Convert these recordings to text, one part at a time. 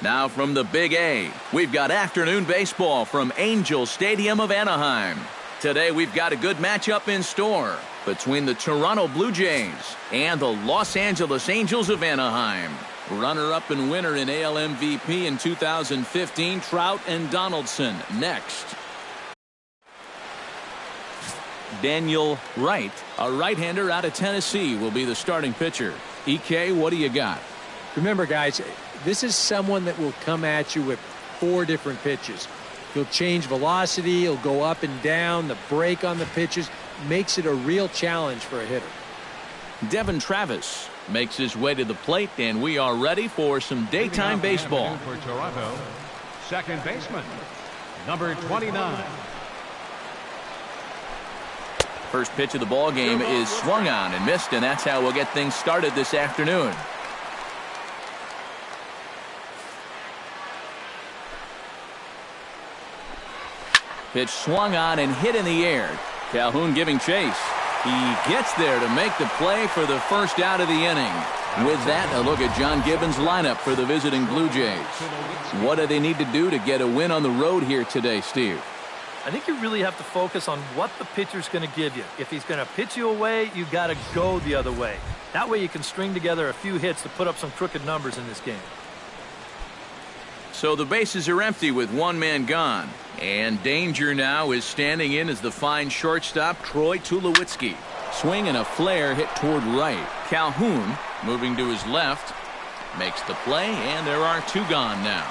Now from the Big A, we've got afternoon baseball from Angels Stadium of Anaheim. Today we've got a good matchup in store between the Toronto Blue Jays and the Los Angeles Angels of Anaheim. Runner-up and winner in AL MVP in 2015, Trout and Donaldson next. Daniel Wright, a right-hander out of Tennessee, will be the starting pitcher. EK, what do you got? Remember, guys, this is someone that will come at you with 4 different pitches. He'll change velocity, he'll go up and down, the break on the pitches makes it a real challenge for a hitter. Devin Travis makes his way to the plate, and we are ready for some daytime baseball. For Toronto, second baseman, number 29. First pitch of the ball game is swung on and missed, and that's how we'll get things started this afternoon. Pitch swung on and hit in the air. Calhoun giving chase. He gets there to make the play for the first out of the inning. With that, a look at John Gibbons' lineup for the visiting Blue Jays. What do they need to do to get a win on the road here today, Steve? I think you really have to focus on what the pitcher's going to give you. If he's going to pitch you away, you got to go the other way. That way you can string together a few hits to put up some crooked numbers in this game. So the bases are empty with one man gone. And danger now is standing in as the fine shortstop, Troy Tulowitzki. Swing and a flare hit toward right. Calhoun, moving to his left, makes the play, and there are 2 gone now.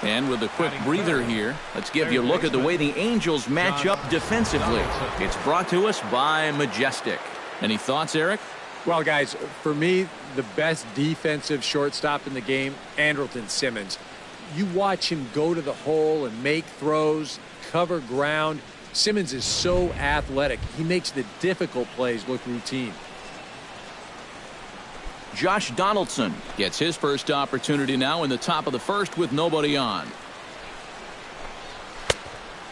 And with a quick breather here, let's give you a look at the way the Angels match up defensively. It's brought to us by Majestic. Any thoughts, Eric? Well, guys, for me, the best defensive shortstop in the game, Andrelton Simmons. You watch him go to the hole and make throws, cover ground. Simmons is so athletic. He makes the difficult plays look routine. Josh Donaldson gets his first opportunity now in the top of the first with nobody on.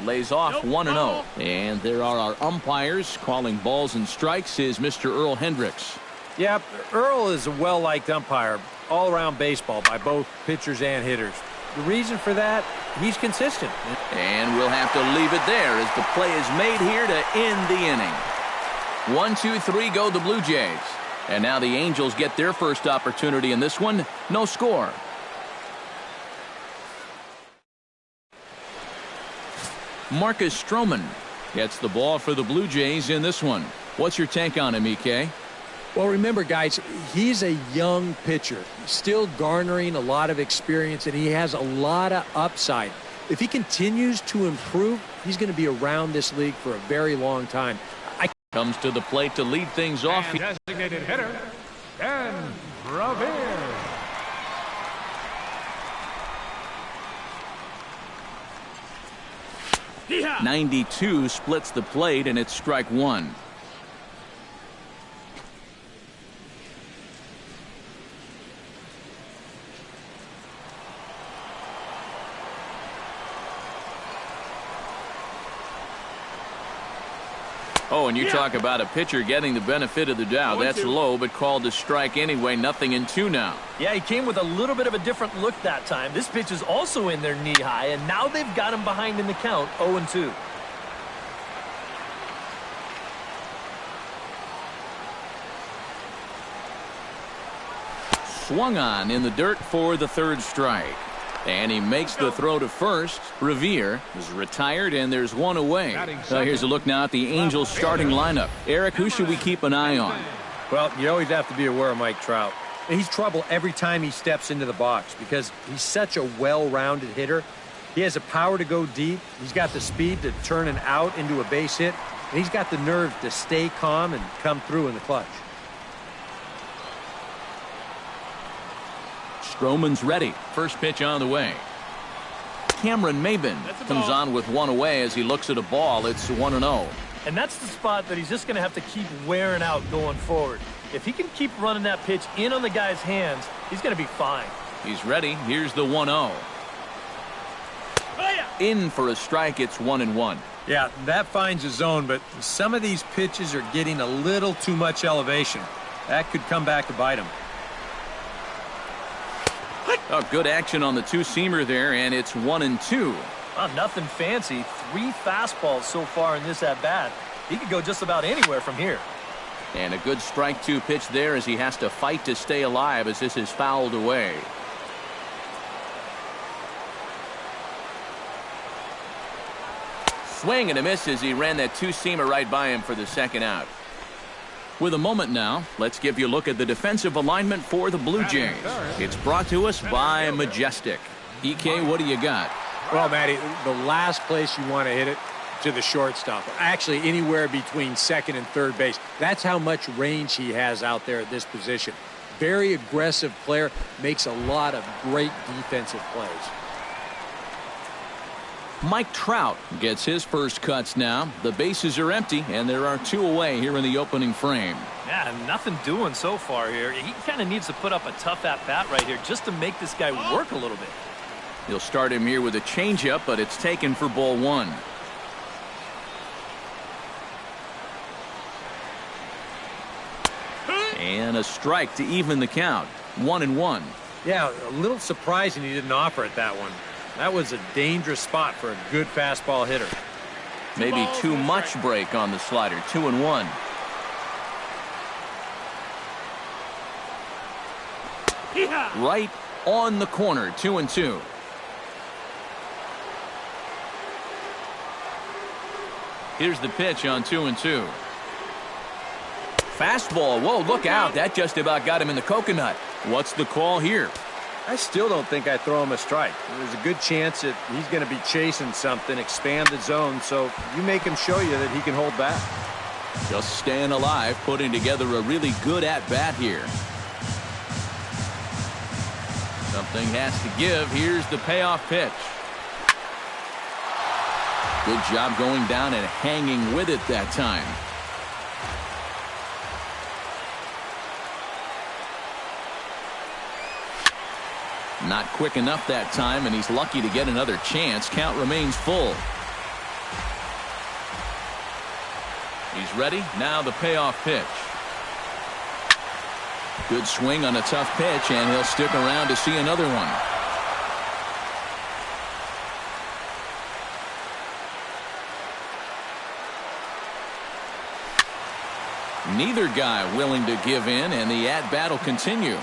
Lays off 1-0. And there are our umpires calling balls and strikes is Mr. Earl Hendricks. Yeah, Earl is a well-liked umpire all-around baseball by both pitchers and hitters. The reason for that, he's consistent. And we'll have to leave it there as the play is made here to end the inning. 1, 2, 3 go the Blue Jays. And now the Angels get their first opportunity in this one. No score. Marcus Stroman gets the ball for the Blue Jays in this one. What's your take on him, EK? Well, remember, guys, he's a young pitcher, still garnering a lot of experience, and he has a lot of upside. If he continues to improve, he's going to be around this league for a very long time. Comes to the plate to lead things off. And designated hitter, Dan Revere. Yeah. 92 splits the plate, and it's strike 1. Oh, and you talk about a pitcher getting the benefit of the doubt. That's low, but called to strike anyway. 0-2 now. Yeah, he came with a little bit of a different look that time. This pitch is also in there knee-high, and now they've got him behind in the count, 0-2. Swung on in the dirt for the 3rd strike. And he makes the throw to first. Revere is retired, and there's 1 away. Here's a look now at the Angels starting lineup. Eric, who should we keep an eye on? Well, you always have to be aware of Mike Trout. He's trouble every time he steps into the box because he's such a well-rounded hitter. He has the power to go deep. He's got the speed to turn an out into a base hit. And he's got the nerve to stay calm and come through in the clutch. Stroman's ready. First pitch on the way. Cameron Maybin comes on with 1 away as he looks at a ball. It's 1-0. And that's the spot that he's just going to have to keep wearing out going forward. If he can keep running that pitch in on the guy's hands, he's going to be fine. He's ready. Here's the 1-0. In for a strike. It's 1-1. Yeah, that finds a zone, but some of these pitches are getting a little too much elevation. That could come back to bite him. Oh, good action on the two-seamer there, and it's 1-2. Nothing fancy. 3 fastballs so far in this at-bat. He could go just about anywhere from here. And a good strike 2 pitch there as he has to fight to stay alive as this is fouled away. Swing and a miss as he ran that two-seamer right by him for the second out. With a moment now, let's give you a look at the defensive alignment for the Blue Jays. It's brought to us by Majestic. EK, what do you got? Well, Matty, the last place you want to hit it, to the shortstop. Actually, anywhere between second and third base. That's how much range he has out there at this position. Very aggressive player, makes a lot of great defensive plays. Mike Trout gets his first cuts now. The bases are empty, and there are 2 away here in the opening frame. Yeah, nothing doing so far here. He kind of needs to put up a tough at-bat right here just to make this guy work a little bit. He'll start him here with a changeup, but it's taken for ball 1. And a strike to even the count. 1-1. Yeah, a little surprising he didn't offer it that one. That was a dangerous spot for a good fastball hitter. Maybe too much break on the slider. 2-1. Right on the corner. 2-2. Here's the pitch on 2-2. Fastball. Whoa, look out. That just about got him in the coconut. What's the call here? I still don't think I throw him a strike. There's a good chance that he's going to be chasing something, expand the zone, so you make him show you that he can hold back. Just staying alive, putting together a really good at-bat here. Something has to give. Here's the payoff pitch. Good job going down and hanging with it that time. Not quick enough that time, and he's lucky to get another chance. Count remains full. He's ready. Now the payoff pitch. Good swing on a tough pitch, and he'll stick around to see another one. Neither guy willing to give in, and the at-bat will continue.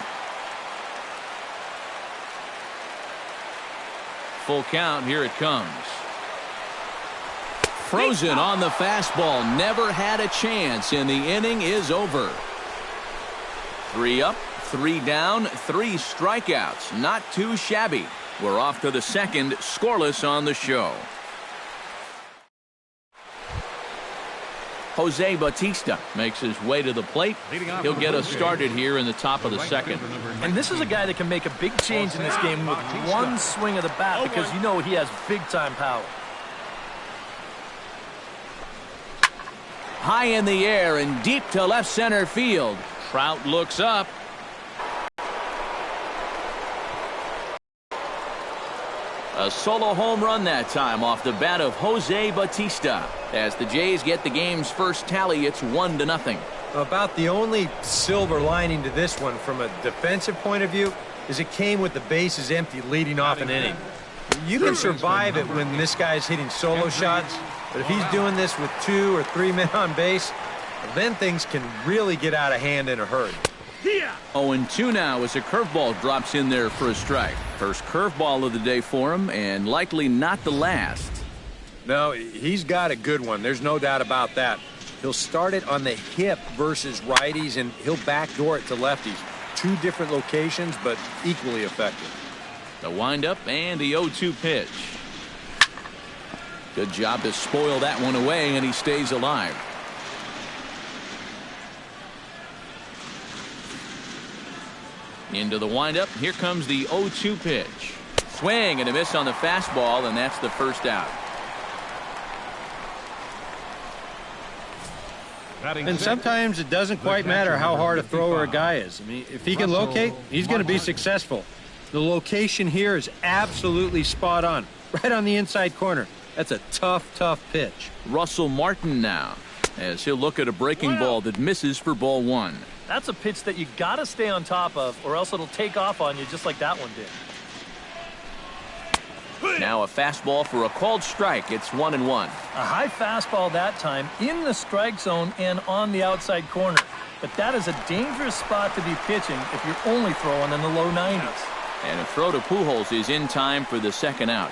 Full count. Here it comes. Frozen on the fastball. Never had a chance, and the inning is over. 3 up, 3 down, 3 strikeouts. Not too shabby. We're off to the second, scoreless on the show. Jose Bautista makes his way to the plate. He'll get us started here in the top of the second. And this is a guy that can make a big change in this game with one swing of the bat because you know he has big-time power. High in the air and deep to left center field. Trout looks up. A solo home run that time off the bat of Jose Bautista. As the Jays get the game's first tally, it's 1-0. About the only silver lining to this one from a defensive point of view is it came with the bases empty leading off an inning. You can survive it when this guy's hitting solo shots, but if he's doing this with 2 or 3 men on base, then things can really get out of hand in a hurry. 0-2 now as a curveball drops in there for a strike. First curveball of the day for him, and likely not the last. No, he's got a good one. There's no doubt about that. He'll start it on the hip versus righties, and he'll backdoor it to lefties. 2 different locations, but equally effective. The windup and the 0-2 pitch. Good job to spoil that one away, and he stays alive. Into the windup. Here comes the 0-2 pitch. Swing and a miss on the fastball, and that's the first out. And sometimes it doesn't quite matter how hard a thrower a guy is. I mean, if he can locate, he's going to be successful. The location here is absolutely spot on. Right on the inside corner. That's a tough pitch. Russell Martin now, as he'll look at a breaking ball that misses for ball 1. That's a pitch that you got to stay on top of, or else it'll take off on you just like that one did. Now a fastball for a called strike. It's 1-1. A high fastball that time in the strike zone and on the outside corner. But that is a dangerous spot to be pitching if you're only throwing in the low 90s. And a throw to Pujols is in time for the second out.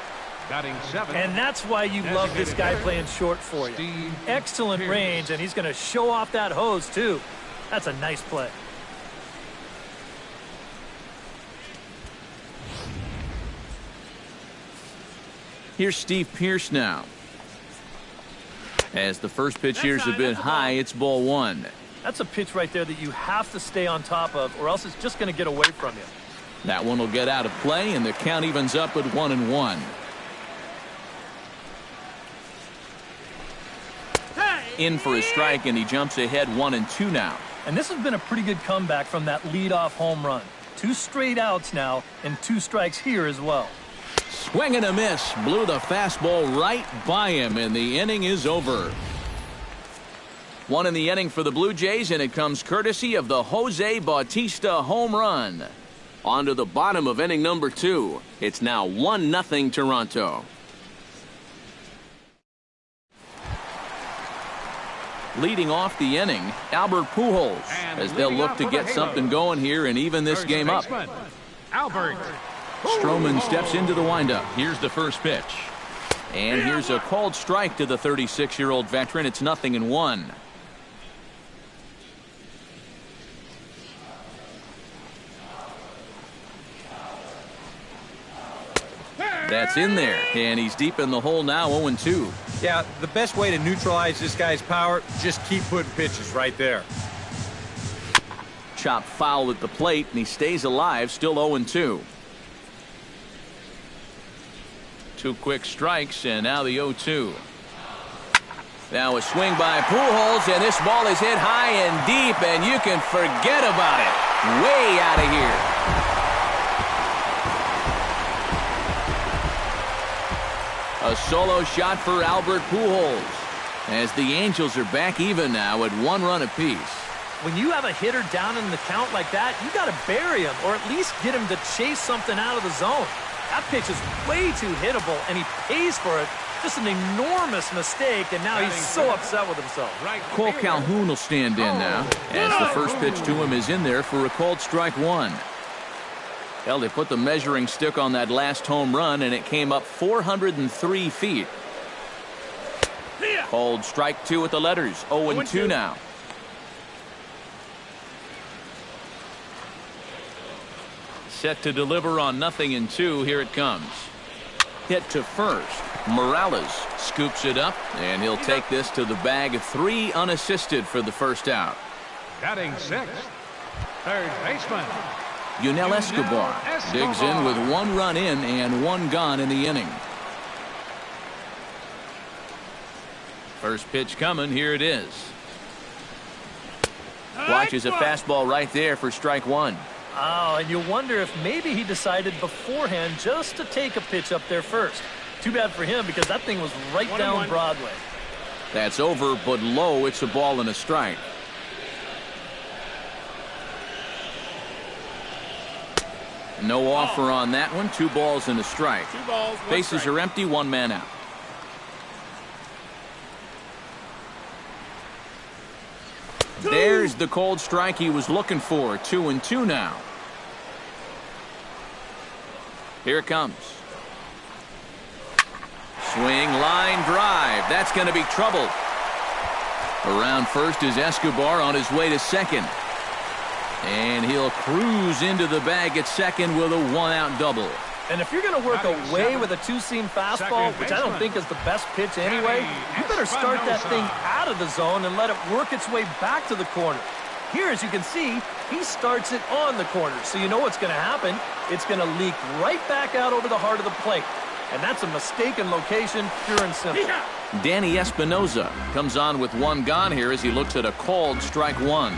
Batting 7. And that's why you love this guy playing short for you. Excellent range, and he's going to show off that hose, too. That's a nice play. Here's Steve Pearce now. As the first pitch here is a bit high, it's ball 1. That's a pitch right there that you have to stay on top of, or else it's just going to get away from you. That one will get out of play, and the count evens up at 1-1. In for a strike, and he jumps ahead 1-2 now. And this has been a pretty good comeback from that leadoff home run. 2 straight outs now, and 2 strikes here as well. Swing and a miss. Blew the fastball right by him, and the inning is over. 1 in the inning for the Blue Jays, and it comes courtesy of the Jose Bautista home run. On to the bottom of inning number 2. It's now 1-0 Toronto. Leading off the inning, Albert Pujols, as they'll look to get something going here and even this game up. Albert. Stroman steps into the windup. Here's the first pitch. And here's a called strike to the 36-year-old veteran. It's 0-1. That's in there, and he's deep in the hole now, 0-2. Yeah, the best way to neutralize this guy's power, just keep putting pitches right there. Chopped foul at the plate, and he stays alive, still 0-2. 2 quick strikes, and now the 0-2. Now a swing by Pujols, and this ball is hit high and deep, and you can forget about it. Way out of here. A solo shot for Albert Pujols, as the Angels are back even now at 1 run apiece. When you have a hitter down in the count like that, you got to bury him, or at least get him to chase something out of the zone. That pitch is way too hittable, and he pays for it. Just an enormous mistake, and now he's so upset with himself. Cole Calhoun will stand in now, as the first pitch to him is in there for a called strike 1. Well, they put the measuring stick on that last home run, and it came up 403 feet. Called strike 2 with the letters. 0-2 now. Set to deliver on 0-2. Here it comes. Hit to first. Morales scoops it up, and he'll take this to the bag. 3 unassisted for the first out. Batting 6th. Third baseman. Yunel Escobar digs in with 1 run in and 1 gone in the inning. First pitch coming. Here it is. Watches a fastball right there for strike 1. Oh, and you wonder if maybe he decided beforehand just to take a pitch up there first. Too bad for him, because that thing was right down Broadway. That's over, but low. It's a ball and a strike. No offer on that one. 2 balls and a strike. Bases are empty. 1 man out. There's the cold strike he was looking for. 2-2 now. Here it comes. Swing, line drive. That's going to be trouble. Around first is Escobar on his way to second. And he'll cruise into the bag at second with a 1-out double. And if you're going to work away with a 2-seam fastball, which I don't think is the best pitch anyway, you better start that thing out of the zone and let it work its way back to the corner. Here, as you can see, he starts it on the corner, so you know what's going to happen. It's going to leak right back out over the heart of the plate. And that's a mistaken location, pure and simple. Danny Espinoza comes on with 1 gone here as he looks at a called strike 1.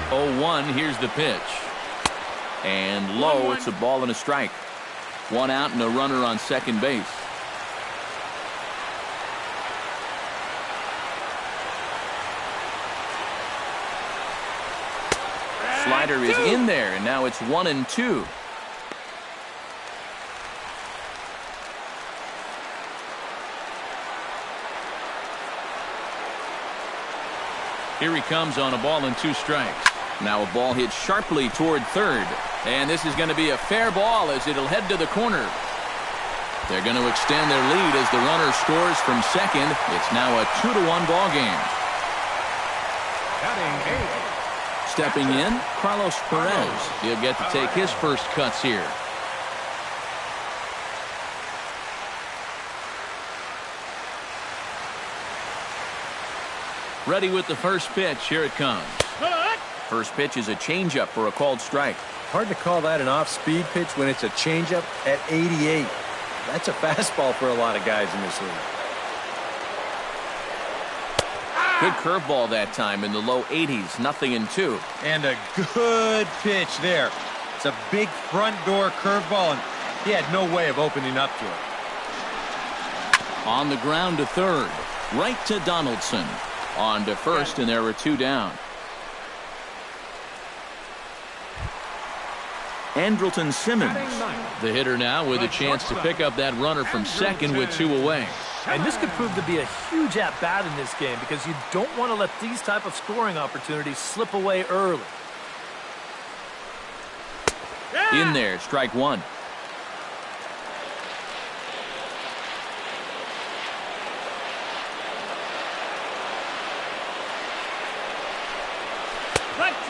0-1. Here's the pitch. And low. It's a ball and a strike. 1 out and a runner on second base. slider is in there, and now it's 1-2. Here he comes on a ball and 2 strikes. Now a ball hit sharply toward third. And this is going to be a fair ball as it'll head to the corner. They're going to extend their lead as the runner scores from second. It's now a 2-1 ball game. Batting 8. Stepping in, Carlos Perez. He'll get to take his first cuts here. Ready with the first pitch. Here it comes. First pitch is a changeup for a called strike. Hard to call that an off-speed pitch when it's a changeup at 88. That's a fastball for a lot of guys in this league. Good curveball that time in the low 80s. 0-2. And a good pitch there. It's a big front door curveball, and he had no way of opening up to it. On the ground to third. Right to Donaldson. On to first, and there were 2 down. Andrelton Simmons, the hitter now with a chance to pick up that runner from second with 2 away. And this could prove to be a huge at-bat in this game because you don't want to let these type of scoring opportunities slip away early. In there, strike 1.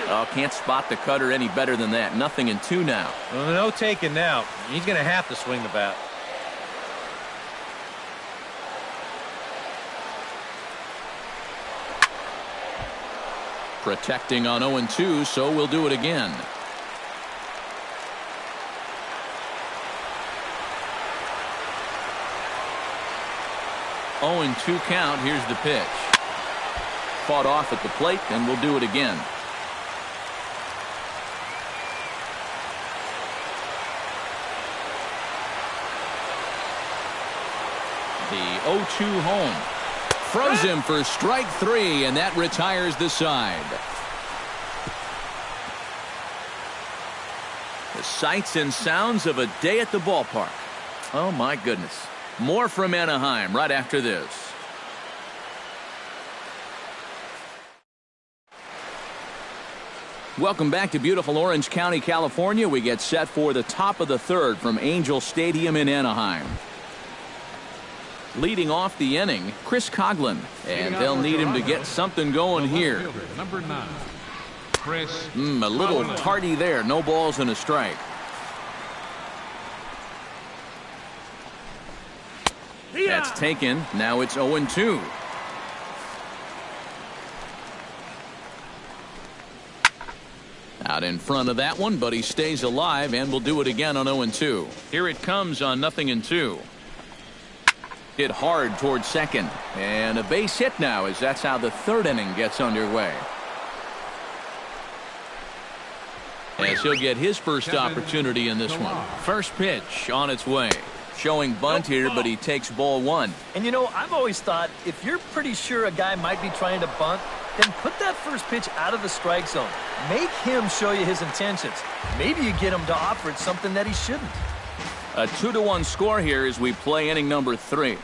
Oh, can't spot the cutter any better than that. 0-2 now. Well, no taking now. He's going to have to swing the bat. Protecting on 0-2, so we'll do it again. Oh, and 2 count. Here's the pitch. Fought off at the plate, and we'll do it again. The 0-2 home. Throws him for strike 3, and that retires the side. The sights and sounds of a day at the ballpark. Oh, my goodness. More from Anaheim right after this. Welcome back to beautiful Orange County, California. We get set for the top of the third from Angels Stadium in Anaheim. Leading off the inning, Chris Coughlin, and they'll need him to get something going here. Number 9, Chris. A little tardy there. No balls and a strike. That's taken. Now it's 0-2. Out in front of that one, but he stays alive, and will do it again on 0-2. Here it comes on 0-2. Hit hard towards second, and a base hit now, as that's how the third inning gets underway. As he'll get his first opportunity in this one. First pitch on its way. Showing bunt here, but he takes ball 1. And you know, I've always thought if you're pretty sure a guy might be trying to bunt, then put that first pitch out of the strike zone. Make him show you his intentions. Maybe you get him to offer it something that he shouldn't. A 2-1 score here as we play inning number 3.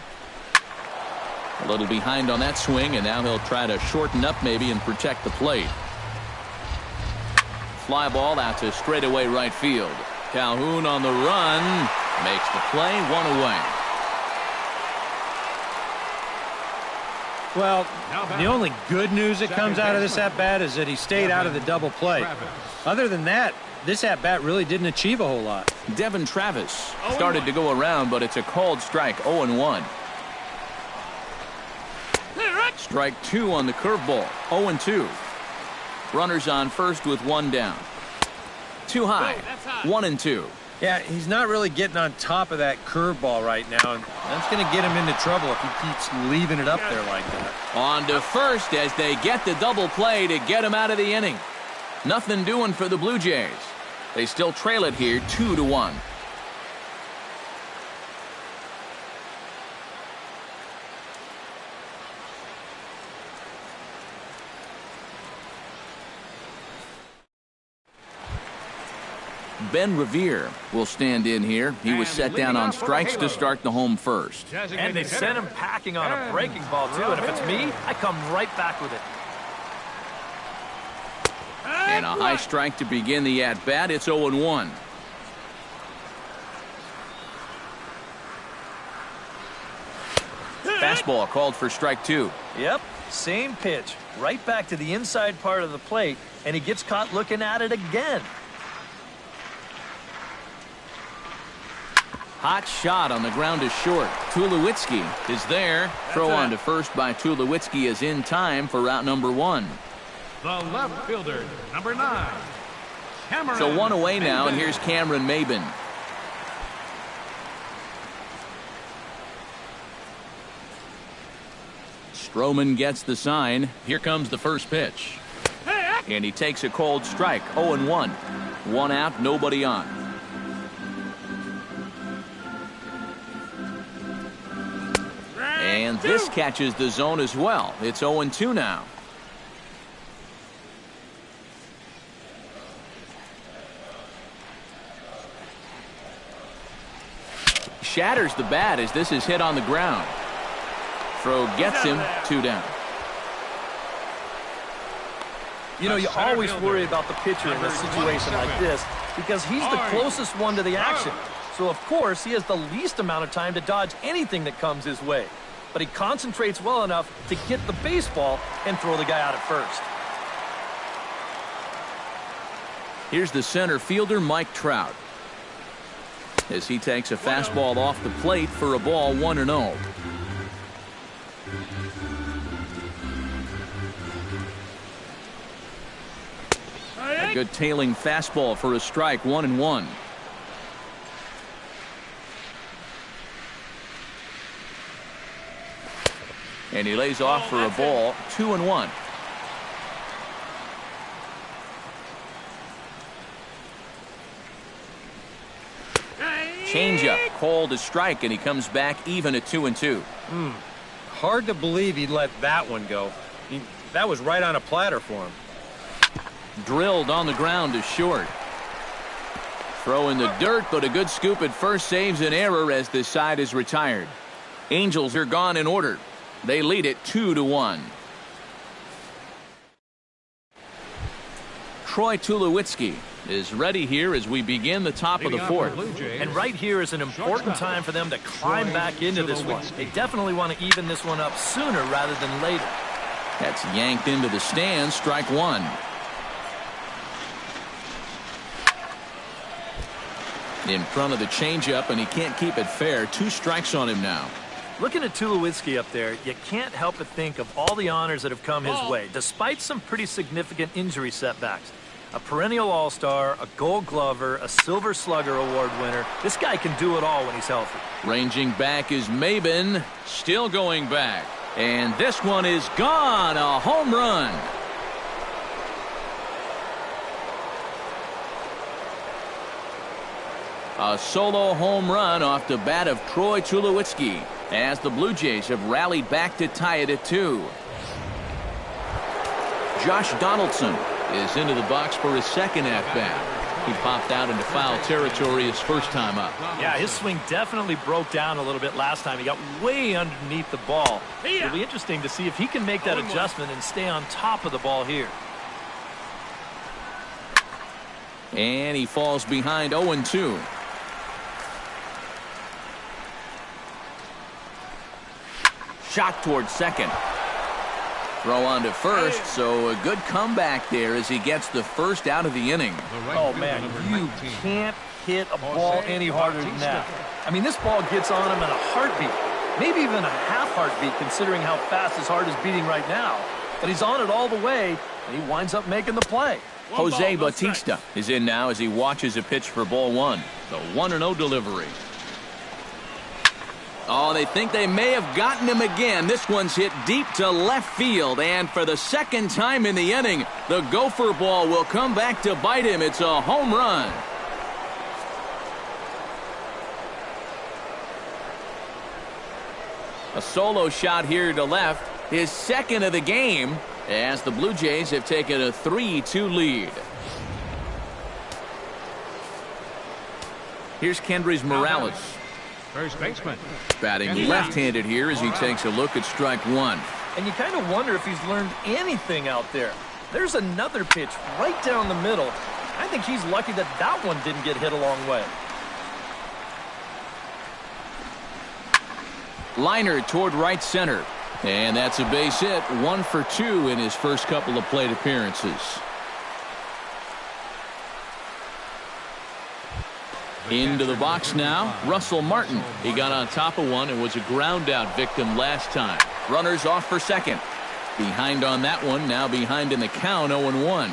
A little behind on that swing, and now he'll try to shorten up maybe and protect the plate. Fly ball out to straightaway right field. Calhoun on the run. Makes the play, 1 away. Well, the only good news that comes out of this at-bat is that he stayed out of the double play. Other than that, this at-bat really didn't achieve a whole lot. Devin Travis started to go around, but it's a called strike, 0-1. Strike 2 on the curveball, 0-2. Runners on first with 1 down. Too high, 1-2. Yeah, he's not really getting on top of that curveball right now, and that's going to get him into trouble if he keeps leaving it up there like that. On to first as they get the double play to get him out of the inning. Nothing doing for the Blue Jays. They still trail it here 2-1. Ben Revere will stand in here. He was set down on strikes to start the home first. And they sent him packing on a breaking ball, too. And if it's me, I come right back with it. And a high strike to begin the at-bat. It's 0-1. Fastball called for strike 2. Yep, same pitch. Right back to the inside part of the plate, and he gets caught looking at it again. Hot shot on the ground is short. Tulowitzki is there. Throw on to first by Tulowitzki is in time for route number 1. The left fielder, number 9, Cameron. So 1 away now, and here's Cameron Maben. Stroman gets the sign. Here comes the first pitch. And he takes a cold strike. 0-1. 1 out, nobody on. And this catches the zone as well. It's 0-2 now. Shatters the bat as this is hit on the ground. Throw gets him, 2 down. You know, you always worry about the pitcher in a situation like this because he's the closest one to the action. So, of course, he has the least amount of time to dodge anything that comes his way. But he concentrates well enough to get the baseball and throw the guy out at first. Here's the center fielder, Mike Trout, as he takes a fastball off the plate for a ball, 1-0. A good tailing fastball for a strike, 1-1. And he lays off for a ball, 2-1. Changeup called a strike, and he comes back even at 2-2. Hard to believe he let that one go. That was right on a platter for him. Drilled on the ground to short. Throw in the dirt, but a good scoop at first saves an error as this side is retired. Angels are gone in order. They lead it 2-1. Troy Tulowitzki is ready here as we begin the top of the fourth. And right here is an important time for them to climb back into this one. They definitely want to even this one up sooner rather than later. That's yanked into the stands, strike 1. In front of the changeup, and he can't keep it fair. 2 strikes on him now. Looking at Tulowitzki up there, you can't help but think of all the honors that have come his way, despite some pretty significant injury setbacks. A perennial All-Star, a Gold Glover, a Silver Slugger Award winner. This guy can do it all when he's healthy. Ranging back is Maben, still going back. And this one is gone, a home run. A solo home run off the bat of Troy Tulowitzki as the Blue Jays have rallied back to tie it at 2. Josh Donaldson is into the box for his second at-bat. He popped out into foul territory his first time up. Yeah, his swing definitely broke down a little bit last time. He got way underneath the ball. It'll be interesting to see if he can make that adjustment and stay on top of the ball here. And he falls behind 0-2. Shot towards second. Throw on to first, so a good comeback there as he gets the first out of the inning. Oh, man, you can't hit a ball any harder than that. I mean, this ball gets on him in a heartbeat, maybe even a half heartbeat considering how fast his heart is beating right now. But he's on it all the way, and he winds up making the play. Jose Bautista is in now as he watches a pitch for ball 1. The 1-0 delivery. Oh, they think they may have gotten him again. This one's hit deep to left field, and for the second time in the inning, the gopher ball will come back to bite him. It's a home run. A solo shot here to left, his second of the game, as the Blue Jays have taken a 3-2 lead. Here's Kendrys Morales. First baseman. Batting left-handed here as he takes a look at strike one. And you kind of wonder if he's learned anything out there. There's another pitch right down the middle. I think he's lucky that that one didn't get hit a long way. Liner toward right center. And that's a base hit. 1 for 2 in his first couple of plate appearances. Into the box now, Russell Martin. He got on top of one and was a ground out victim last time. Runners off for second. Behind on that one, now behind in the count, 0-1.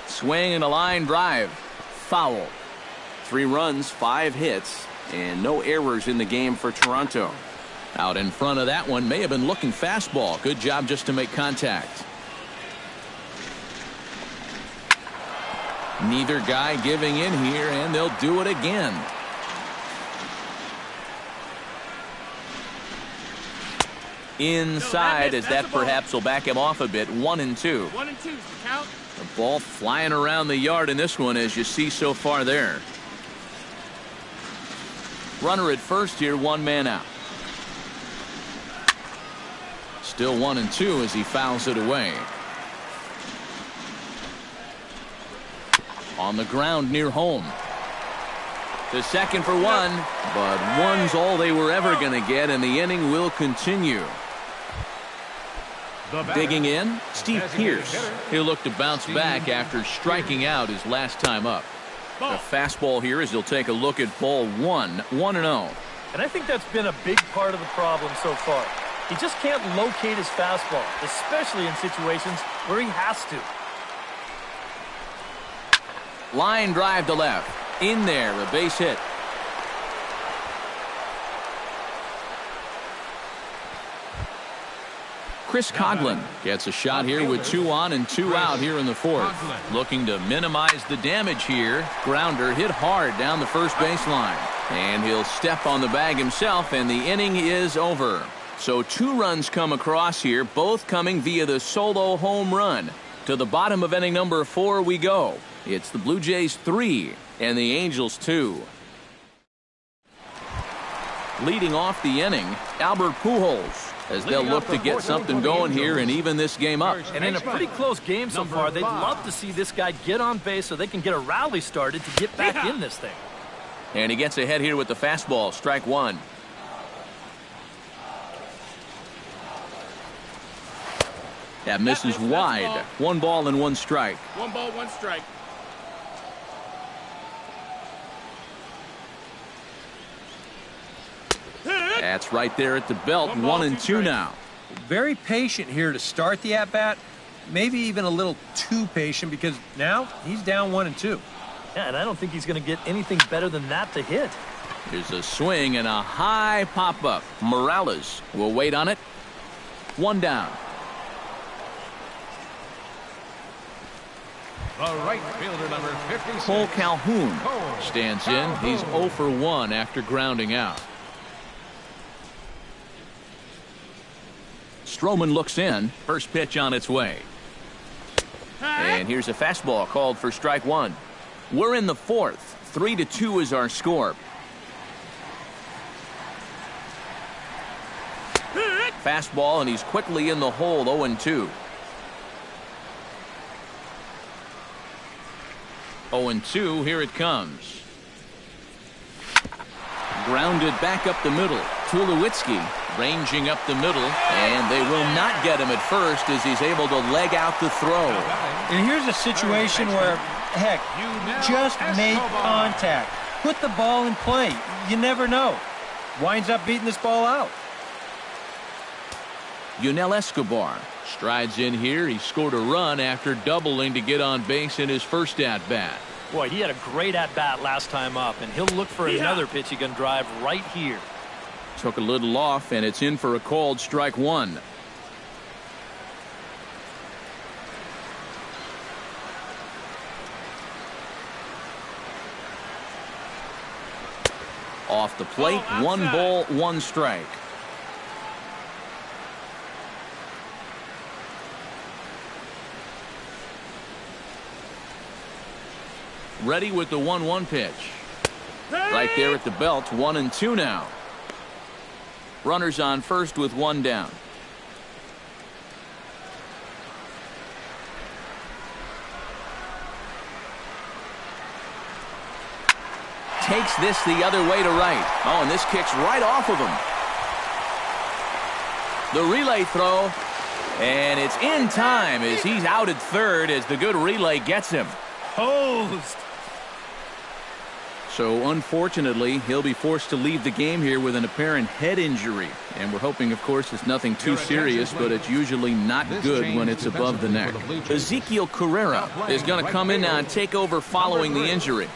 Swing and a line drive. Foul. 3 runs, 5 hits, and no errors in the game for Toronto. Out in front of that one, may have been looking fastball. Good job just to make contact. Neither guy giving in here, and they'll do it again. Inside, as that perhaps will back him off a bit. 1-2. 1-2 the count. The ball flying around the yard in this one, as you see so far there. Runner at first here, 1 man out. Still 1-2 as he fouls it away. On the ground near home. To second for 1, but 1's all they were ever going to get, and the inning will continue. Digging in, Steve Pearce. He'll look to bounce back after striking out his last time up. The fastball here as he'll take a look at ball 1, 1-0. And I think that's been a big part of the problem so far. He just can't locate his fastball, especially in situations where he has to. Line drive to left. In there, a base hit. Chris Coghlan gets a shot here with 2 on and 2 out here in the 4th. Looking to minimize the damage here. Grounder hit hard down the first baseline. And he'll step on the bag himself, and the inning is over. So 2 runs come across here, both coming via the solo home run. To the bottom of inning number 4 we go. It's the Blue Jays 3 and the Angels 2. Leading off the inning, Albert Pujols, as they'll look to get something going here and even this game up. And in a pretty close game so far, they'd love to see this guy get on base so they can get a rally started to get back in this thing. And he gets ahead here with the fastball, strike 1. That misses wide. 1 ball and 1 strike. 1 ball, 1 strike. That's right there at the belt. 1-2 now. Very patient here to start the at-bat. Maybe even a little too patient because now he's down 1-2. Yeah, and I don't think he's going to get anything better than that to hit. Here's a swing and a high pop-up. Morales will wait on it. 1 down. The right fielder, number 56. Cole Calhoun stands in. He's 0 for 1 after grounding out. Stroman looks in. First pitch on its way. And here's a fastball called for strike 1. We're in the 4th. 3-2 is our score. Fastball, and he's quickly in the hole. 0-2. 0-2, here it comes. Grounded back up the middle. Tulowitzki ranging up the middle, and they will not get him at first as he's able to leg out the throw. And here's a situation where, heck, just make contact. Put the ball in play. You never know. Winds up beating this ball out. Yunel Escobar strides in here. He scored a run after doubling to get on base in his first at-bat. Boy, he had a great at-bat last time up, and he'll look for another pitch he can drive right here. Took a little off, and it's in for a called strike 1. Off the plate, 1 ball, 1 strike. ready with the 1-1 pitch. Right there at the belt, 1-2 now. Runners on first with one down. Takes this the other way to right. Oh, and this kicks right off of him. The relay throw, and it's in time as he's out at third as the good relay gets him. Hosed. So unfortunately, he'll be forced to leave the game here with an apparent head injury. And we're hoping, of course, it's nothing too serious, but it's usually not good when it's above the neck. Ezekiel Carrera is going to come in now and take over following the injury.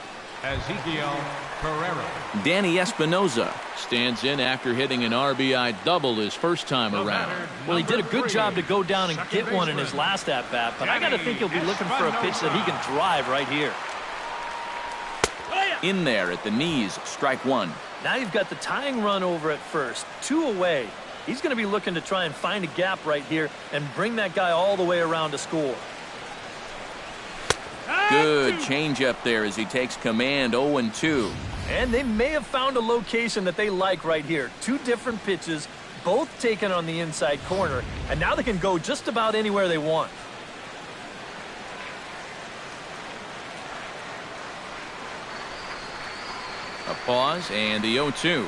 Ezekiel Carrera. Danny Espinoza stands in after hitting an RBI double his first time around. Well, he did a good job to go down and get one in his last at-bat, but I got to think he'll be looking for a pitch that he can drive right here. In there at the knees, strike one. Now you've got the tying run over at first, 2 away. He's going to be looking to try and find a gap right here and bring that guy all the way around to score. Good changeup there as he takes command. 0-2. And they may have found a location that they like right here. 2 different pitches, both taken on the inside corner, and now they can go just about anywhere they want. A pause and the 0-2.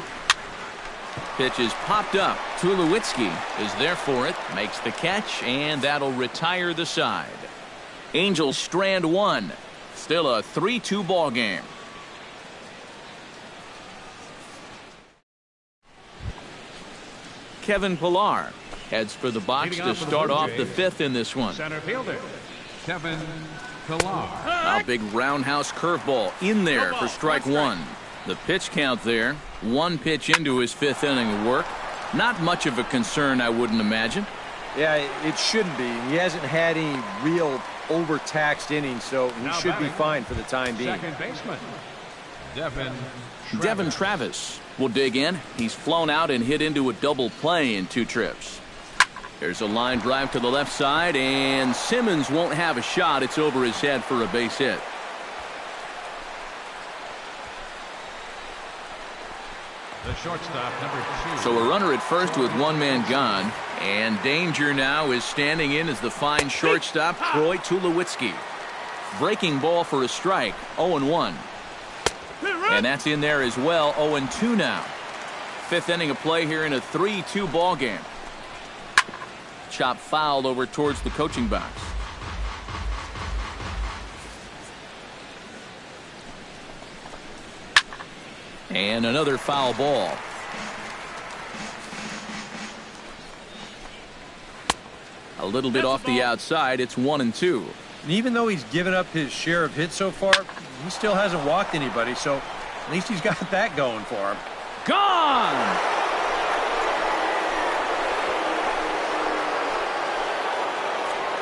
Pitch is popped up. Tulowitzki is there for it, makes the catch, and that'll retire the side. Angels strand one. Still a 3-2 ball game. Kevin Pillar heads for the box to start off the 5th in this one. Center fielder, Kevin Pillar. A big roundhouse curveball in there for strike one. The pitch count there. 1 pitch into his 5th inning of work. Not much of a concern, I wouldn't imagine. Yeah, it shouldn't be. He hasn't had any real overtaxed innings, so he should be fine for the time being. Second baseman, Devin Travis will dig in. He's flown out and hit into a double play in 2 trips. There's a line drive to the left side, and Simmons won't have a shot. It's over his head for a base hit. The shortstop, number 2. So a runner at first with 1 man gone, and danger now is standing in as the fine shortstop, Troy Tulowitzki. Breaking ball for a strike, 0-1. And that's in there as well, 0-2 now. 5th inning of play here in a 3-2 ball game. Chop fouled over towards the coaching box. And another foul ball. A little bit off the outside. It's 1-2. And even though he's given up his share of hits so far, he still hasn't walked anybody, so at least he's got that going for him. Gone!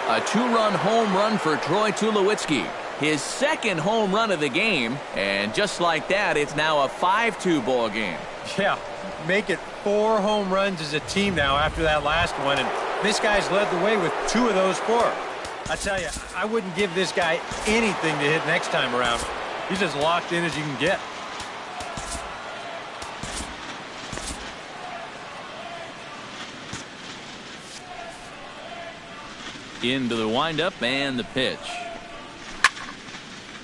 A 2-run home run for Troy Tulowitzki. His 2nd home run of the game, and just like that, it's now a 5-2 ball game. Yeah, make it 4 home runs as a team now after that last one, and this guy's led the way with 2 of those 4. I tell you, I wouldn't give this guy anything to hit next time around. He's as locked in as you can get. Into the windup and the pitch.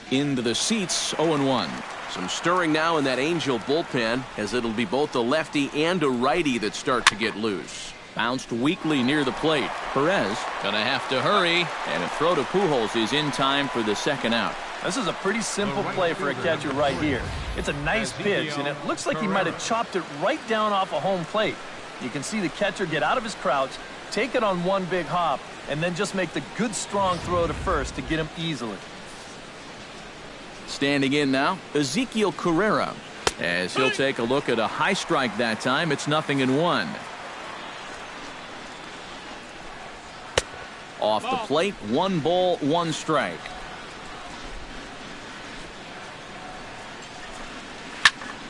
Into the seats, 0-1. Some stirring now in that Angel bullpen, as it'll be both a lefty and a righty that start to get loose. Bounced weakly near the plate. Perez gonna have to hurry, and a throw to Pujols is in time for the 2nd out. This is a pretty simple play for a catcher right here. It's a nice pitch, and it looks like he might have chopped it right down off a home plate. You can see the catcher get out of his crouch, take it on 1 big hop, and then just make the good strong throw to first to get him easily. Standing in now, Ezekiel Carrera. As he'll take a look at a high strike that time, it's 0-1. Off the plate, 1 ball, 1 strike.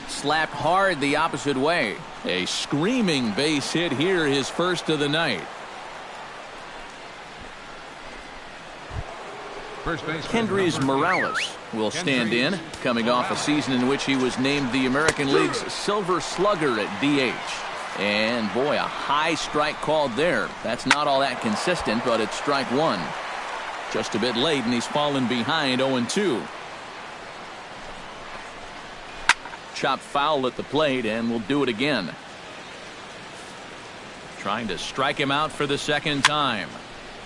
Slapped hard the opposite way. A screaming base hit here, his first of the night. First baseman Kendrys number 8. Morales will stand in, coming off a season in which he was named the American League's Silver Slugger at DH. And boy, a high strike called there. That's not all that consistent, but it's strike one. Just a bit late, and he's fallen behind 0-2. Chopped foul at the plate, and we'll do it again. Trying to strike him out for the second time.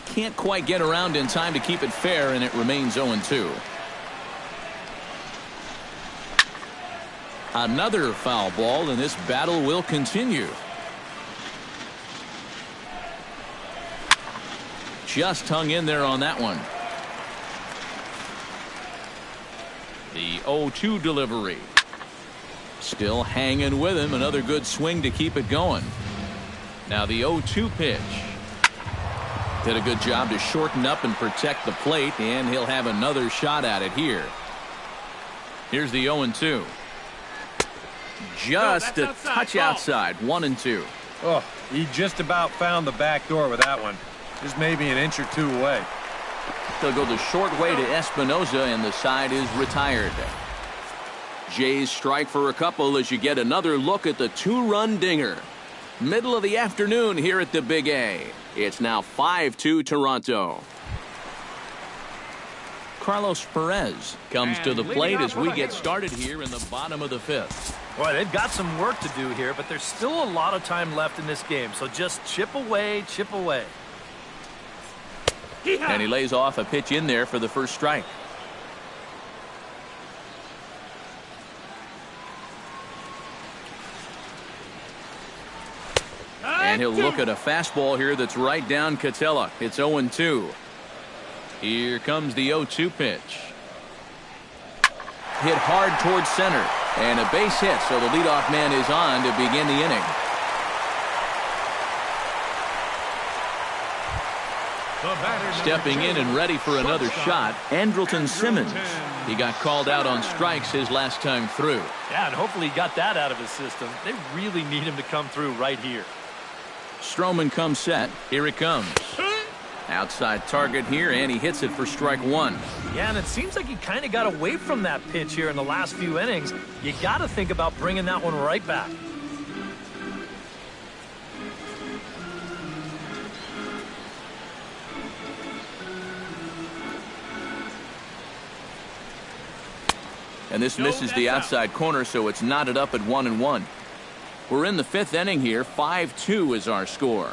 Can't quite get around in time to keep it fair, and it remains 0-2. Another foul ball, and this battle will continue. Just hung in there on that one. The 0-2 delivery. Still hanging with him. Another good swing to keep it going. Now the 0-2 pitch. Did a good job to shorten up and protect the plate, and he'll have another shot at it here. Here's the 0-2. Just a touch outside. 1-2. Oh, he just about found the back door with that one. Just maybe an inch or two away. They'll go the short way to Espinoza, and the side is retired. Jays strike for a couple as you get another look at the two-run dinger. Middle of the afternoon here at the Big A. It's now 5-2 Toronto. Carlos Perez comes to the plate as we get started here in the bottom of the fifth. Boy, they've got some work to do here, but there's still a lot of time left in this game, so just chip away, chip away. And he lays off a pitch in there for the first strike. And he'll look at a fastball here that's right down Catella. It's 0-2. Here comes the 0-2 pitch. Hit hard towards center. And a base hit, so the leadoff man is on to begin the inning. Stepping in and ready for another shot, Andrelton Simmons. He got called out on strikes his last time through. Yeah, and hopefully he got that out of his system. They really need him to come through right here. Stroman comes set. Here it comes. Outside target here, and he hits it for strike one. Yeah, and it seems like he kind of got away from that pitch here in the last few innings. You got to think about bringing that one right back. And this misses the outside corner, so it's knotted up at 1-1. We're in the fifth inning here. 5-2 is our score.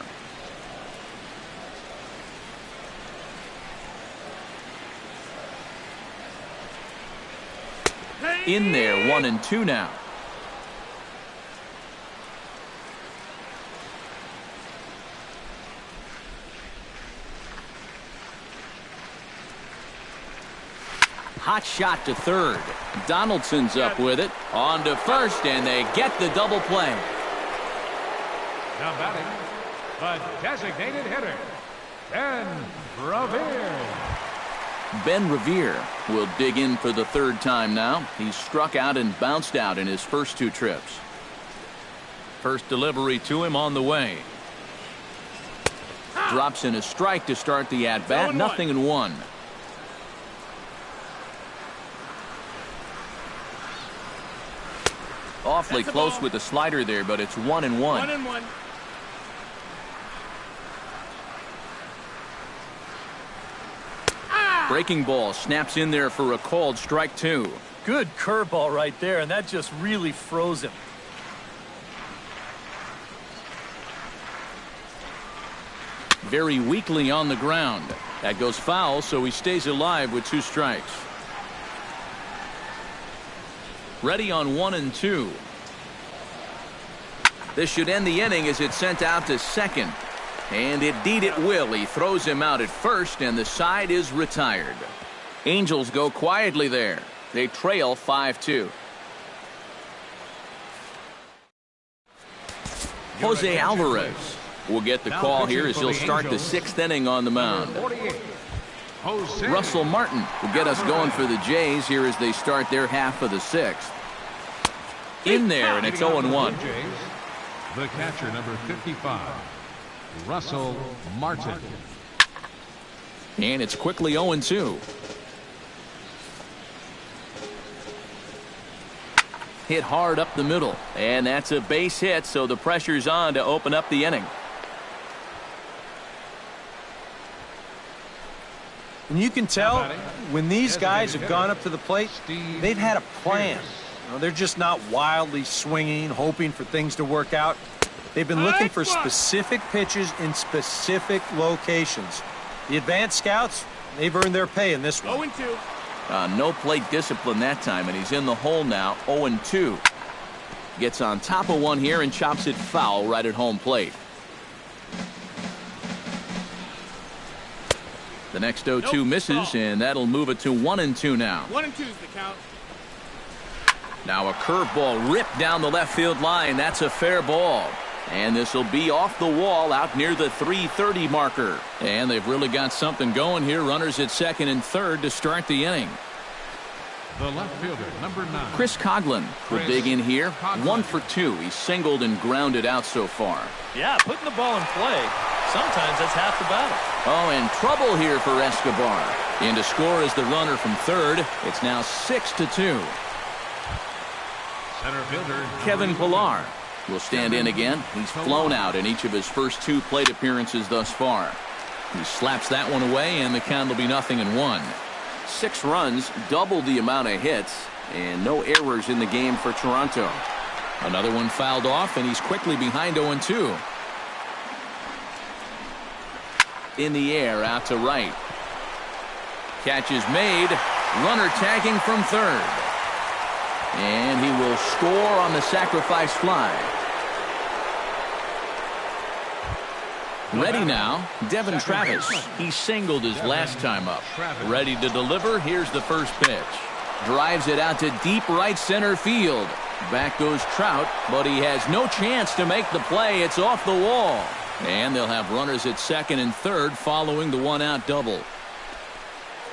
In there, 1-2 now. Hot shot to third. Donaldson's up with it. On to first, and they get the double play. Now batting, the designated hitter, Ben Revere. Ben Revere will dig in for the third time now. He's struck out and bounced out in his first two trips. First delivery to him on the way. Drops in a strike to start the at-bat. 0-1. Awfully close with the slider there, but it's 1-1. 1-1. Breaking ball snaps in there for a called strike two. Good curveball right there, and that just really froze him. Very weakly on the ground. That goes foul, so he stays alive with two strikes. Ready on 1-2. This should end the inning as it's sent out to second. And indeed it will. He throws him out at first, and the side is retired. Angels go quietly there. They trail 5-2. Jose Alvarez will get the call here as he'll start the sixth inning on the mound. Russell Martin will get us going for the Jays here as they start their half of the sixth. In there, and it's 0-1. The catcher, number 55, Russell Martin. And it's quickly 0-2. Hit hard up the middle, and that's a base hit, so the pressure's on to open up the inning. And you can tell when these guys have gone up to the plate, they've had a plan. They're just not wildly swinging, hoping for things to work out. They've been looking for specific pitches in specific locations. The advanced scouts, they've earned their pay in this one. 0-2. No plate discipline that time, and he's in the hole now, 0-2. Gets on top of one here and chops it foul right at home plate. The next 0-2 misses, and that'll move it to 1-2 now. 1-2's the count. Now a curveball ripped down the left field line. That's a fair ball. And this will be off the wall out near the 330 marker. And they've really got something going here. Runners at second and third to start the inning. The left fielder, number 9. Chris Coughlin will dig in here. 1 for 2. He's singled and grounded out so far. Yeah, putting the ball in play, sometimes that's half the battle. Oh, and trouble here for Escobar. In to score is the runner from third. It's now 6-2. Center fielder, Kevin Pillar will stand in again. He's flown out in each of his first 2 plate appearances thus far. He slaps that one away, and the count will be 0-1. 6 runs, double the amount of hits, and no errors in the game for Toronto. Another one fouled off, and he's quickly behind 0-2. In the air, out to right. Catch is made. Runner tagging from third. And he will score on the sacrifice fly. Ready now, Devin Travis. He singled his last time up. Ready to deliver. Here's the first pitch. Drives it out to deep right center field. Back goes Trout, but he has no chance to make the play. It's off the wall. And they'll have runners at second and third following the one-out double.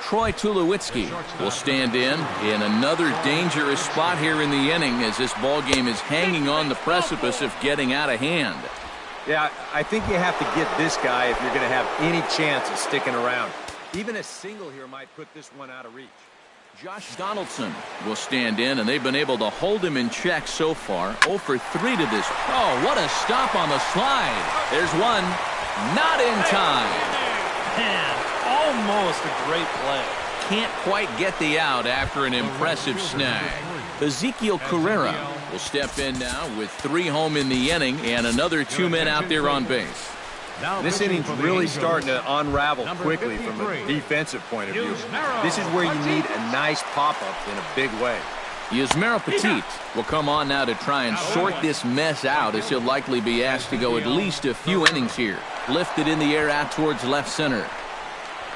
Troy Tulowitzki will stand in another dangerous spot here in the inning as this ball game is hanging on the precipice of getting out of hand. Yeah, I think you have to get this guy if you're going to have any chance of sticking around. Even a single here might put this one out of reach. Josh Donaldson will stand in, and they've been able to hold him in check so far. 0 for 3 to this. Oh, what a stop on the slide. There's one. Not in time. Man, almost a great play. Can't quite get the out after an impressive snag. Ezekiel Carrera will step in now with 3 home in the inning and another 2 men out there on base. This inning's really starting to unravel quickly from a defensive point of view. This is where you need a nice pop-up in a big way. Yusmeiro Petit will come on now to try and sort this mess out as he'll likely be asked to go at least a few innings here. Lifted in the air out towards left center.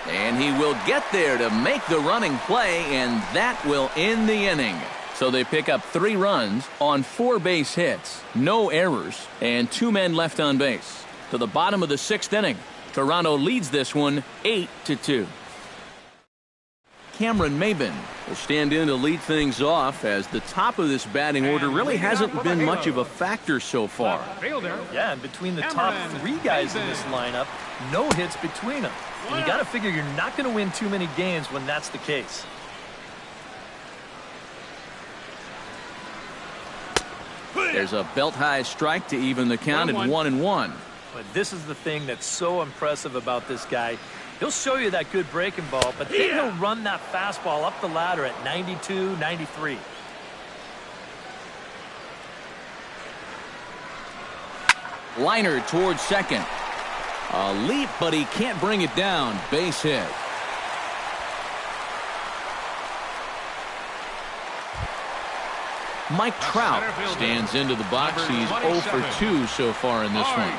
And he will get there to make the running play, and that will end the inning. So they pick up 3 runs on 4 base hits, no errors, and 2 men left on base. To the bottom of the 6th inning, Toronto leads this one 8-2. Cameron Maybin will stand in to lead things off as the top of this batting order really hasn't been much of a factor so far. Yeah, and between the top 3 guys in this lineup, no hits between them. And you got to figure you're not going to win too many games when that's the case. There's a belt-high strike to even the count at 1-1. But this is the thing that's so impressive about this guy. He'll show you that good breaking ball, but then he'll run that fastball up the ladder at 92, 93. Liner towards second. A leap, but he can't bring it down. Base hit. Mike Trout stands into the box. He's 0 for 2 so far in this one.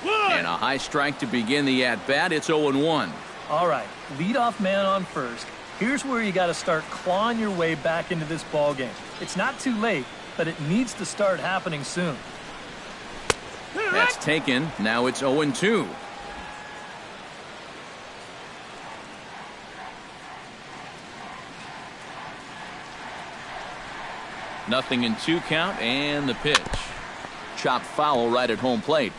And a high strike to begin the at-bat. It's 0-1. All right, leadoff man on first. Here's where you got to start clawing your way back into this ball game. It's not too late, but it needs to start happening soon. That's taken. Now it's 0-2. 0-2 count and the pitch. Chopped foul right at home plate.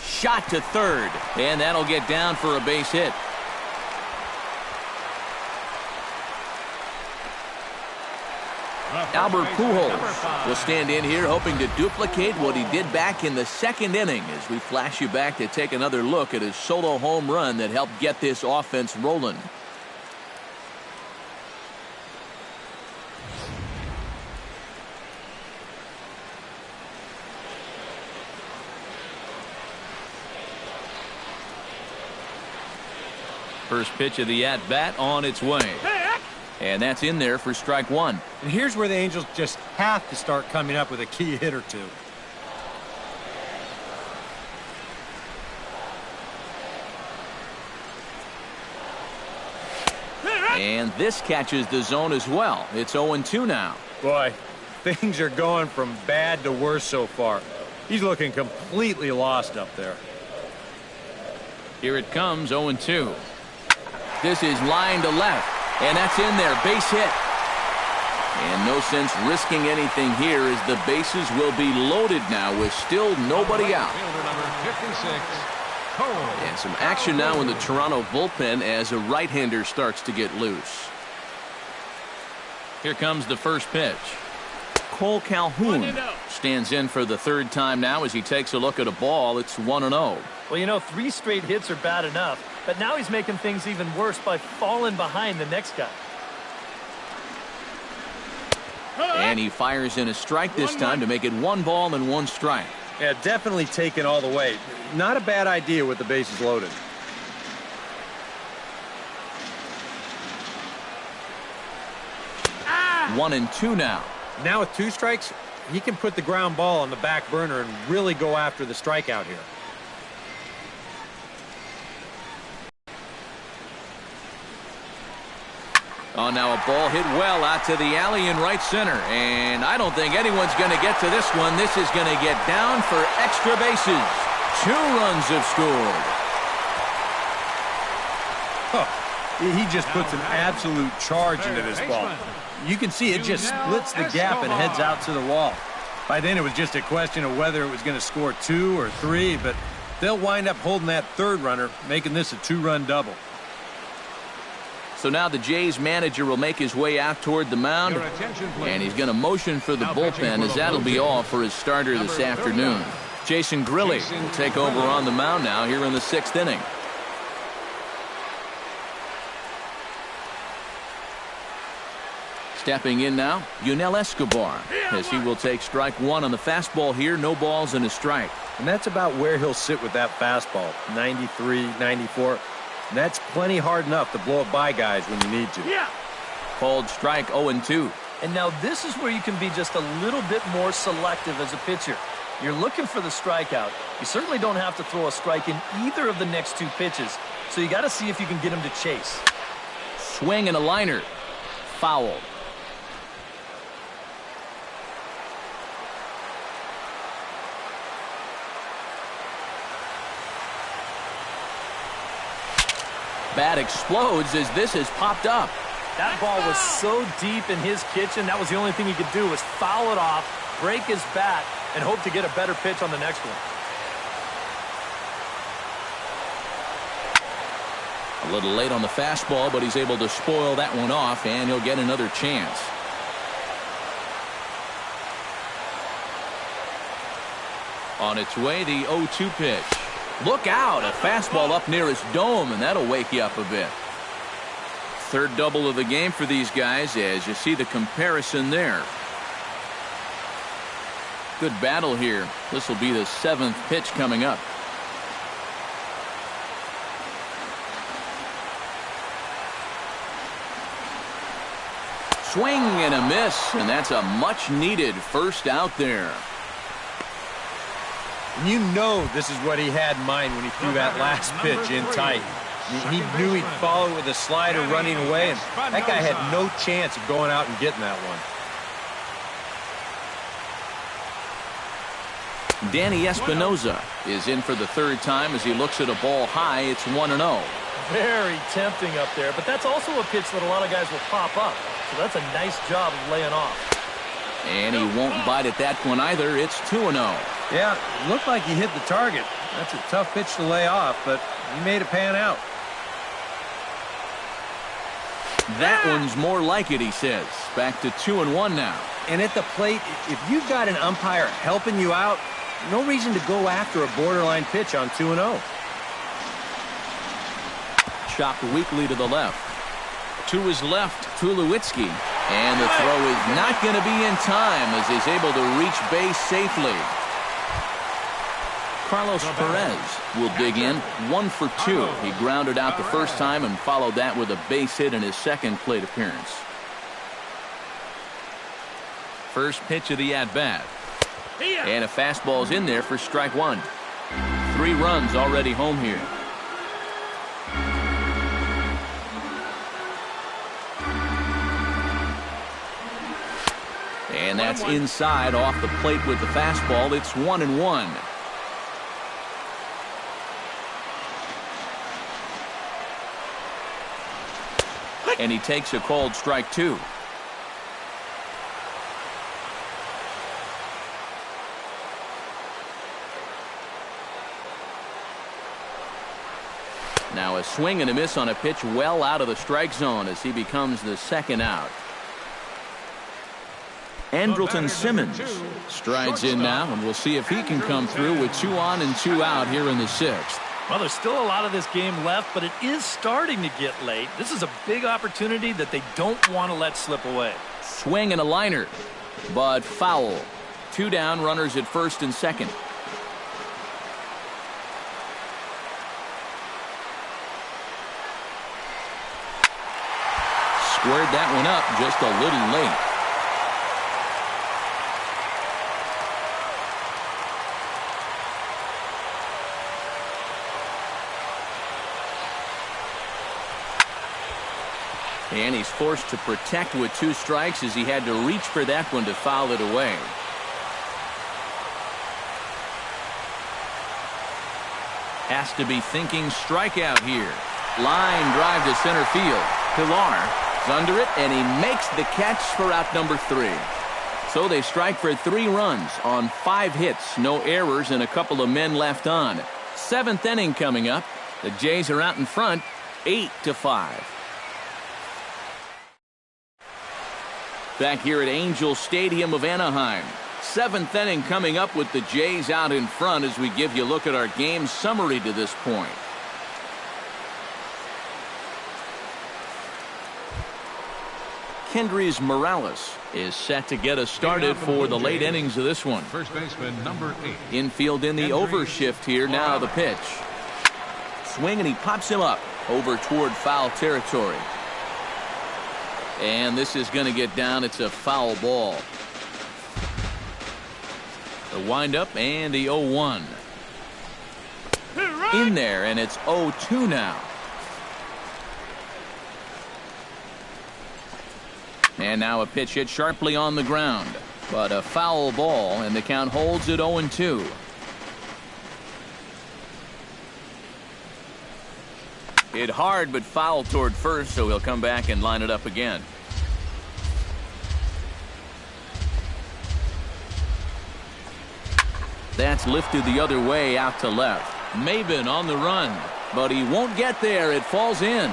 Shot to third, and that'll get down for a base hit. Albert Pujols will stand in here hoping to duplicate what he did back in the second inning as we flash you back to take another look at his solo home run that helped get this offense rolling. First pitch of the at-bat on its way. And that's in there for strike one. And here's where the Angels just have to start coming up with a key hit or two. And this catches the zone as well. It's 0-2 now. Boy, things are going from bad to worse so far. He's looking completely lost up there. Here it comes, 0-2. This is line to left, and that's in there, base hit. And no sense risking anything here as the bases will be loaded now with still nobody out. And some action now in the Toronto bullpen as a right-hander starts to get loose. Here comes the first pitch. Cole Calhoun stands in for the third time now as he takes a look at a ball. It's 1-0. Well, you know, 3 straight hits are bad enough, but now he's making things even worse by falling behind the next guy. And he fires in a strike this time to make it 1 ball and 1 strike. Yeah, definitely taken all the way. Not a bad idea with the bases loaded. Ah! 1-2 now. Now with 2 strikes, he can put the ground ball on the back burner and really go after the strikeout here. Oh, now a ball hit well out to the alley in right center. And I don't think anyone's going to get to this one. This is going to get down for extra bases. 2 runs have scored. He just puts an absolute charge into this ball. You can see it just splits the gap and heads out to the wall. By then, it was just a question of whether it was going to score 2 or 3, but they'll wind up holding that third runner, making this a 2-run double. So now the Jays manager will make his way out toward the mound, and he's going to motion for the bullpen as that'll be all for his starter this afternoon. Jason Grilli will take over on the mound now here in the 6th inning. Stepping in now, Yunel Escobar, as he will take strike 1 on the fastball here, no balls and a strike. And that's about where he'll sit with that fastball, 93, 94. And that's plenty hard enough to blow it by guys when you need to. Yeah. Called strike 0-2. And now this is where you can be just a little bit more selective as a pitcher. You're looking for the strikeout. You certainly don't have to throw a strike in either of the next 2 pitches. So you got to see if you can get him to chase. Swing and a liner. Foul. Bat explodes as this has popped up. That ball was so deep in his kitchen, that was the only thing he could do was foul it off, break his bat, and hope to get a better pitch on the next one. A little late on the fastball, but he's able to spoil that one off, and he'll get another chance. On its way, the 0-2 pitch. Look out, a fastball up near his dome, and that'll wake you up a bit. Third double of the game for these guys as you see the comparison there. Good battle here. This will be the 7th pitch coming up. Swing and a miss, and that's a much-needed first out there. And you know this is what he had in mind when he threw that last pitch in tight. He knew he'd follow it with a slider running away, and that guy had no chance of going out and getting that one. Danny Espinoza is in for the third time as he looks at a ball high. It's 1-0. Very tempting up there, but that's also a pitch that a lot of guys will pop up. So that's a nice job of laying off. And he won't bite at that one either. It's 2-0. Yeah, it looked like he hit the target. That's a tough pitch to lay off, but he made it pan out. That one's more like it, he says. Back to 2-1 now. And at the plate, if you've got an umpire helping you out, no reason to go after a borderline pitch on 2-0. Chopped weakly to the left. To his left, Tulowitzki. And the throw is not going to be in time as he's able to reach base safely. Carlos Perez will dig in. 1 for 2. He grounded out the first time and followed that with a base hit in his second plate appearance. First pitch of the at-bat. And a fastball's in there for strike 1. 3 runs already home here. And that's inside off the plate with the fastball. It's 1-1. And he takes a called strike 2. Now a swing and a miss on a pitch well out of the strike zone as he becomes the second out. Andrelton Simmons strides in now, and we'll see if he can come through with 2 on and 2 out here in the 6th. Well, there's still a lot of this game left, but it is starting to get late. This is a big opportunity that they don't want to let slip away. Swing and a liner, but foul. 2 down, runners at first and second. Squared that one up just a little late. And he's forced to protect with 2 strikes as he had to reach for that one to foul it away. Has to be thinking strikeout here. Line drive to center field. Pilar is under it, and he makes the catch for out number 3. So they strike for 3 runs on 5 hits, no errors, and a couple of men left on. 7th inning coming up. The Jays are out in front, 8-5. Back here at Angels Stadium of Anaheim. 7th inning coming up with the Jays out in front as we give you a look at our game summary to this point. Kendrys Morales is set to get us started for the late innings of this one. First baseman number 8. Infield in the overshift here. Now the pitch. Swing, and he pops him up over toward foul territory. And this is going to get down. It's a foul ball. The windup and the 0-1. In there, and it's 0-2 now. And now a pitch hit sharply on the ground. But a foul ball, and the count holds at 0-2. Hit hard, but foul toward first, so he'll come back and line it up again. That's lifted the other way out to left. Maben on the run, but he won't get there. It falls in.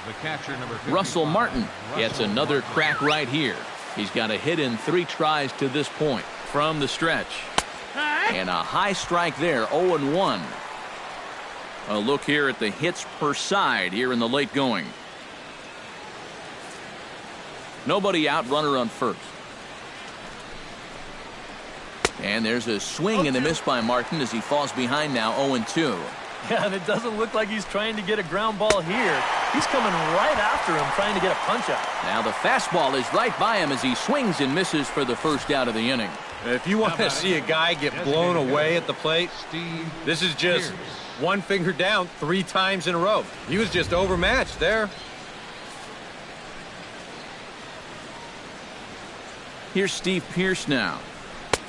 The catcher, number 55, Russell Martin gets another crack right here. He's got a hit in 3 tries to this point from the stretch. And a high strike there, 0-1. A look here at the hits per side here in the late going. Nobody out, runner on first. And there's a swing and a miss by Martin as he falls behind now, 0-2. Yeah, and it doesn't look like he's trying to get a ground ball here. He's coming right after him, trying to get a punch out. Now the fastball is right by him as he swings and misses for the first out of the inning. If you want to see a guy get blown away at the plate, this is just one finger down 3 times in a row. He was just overmatched there. Here's Steve Pearce now.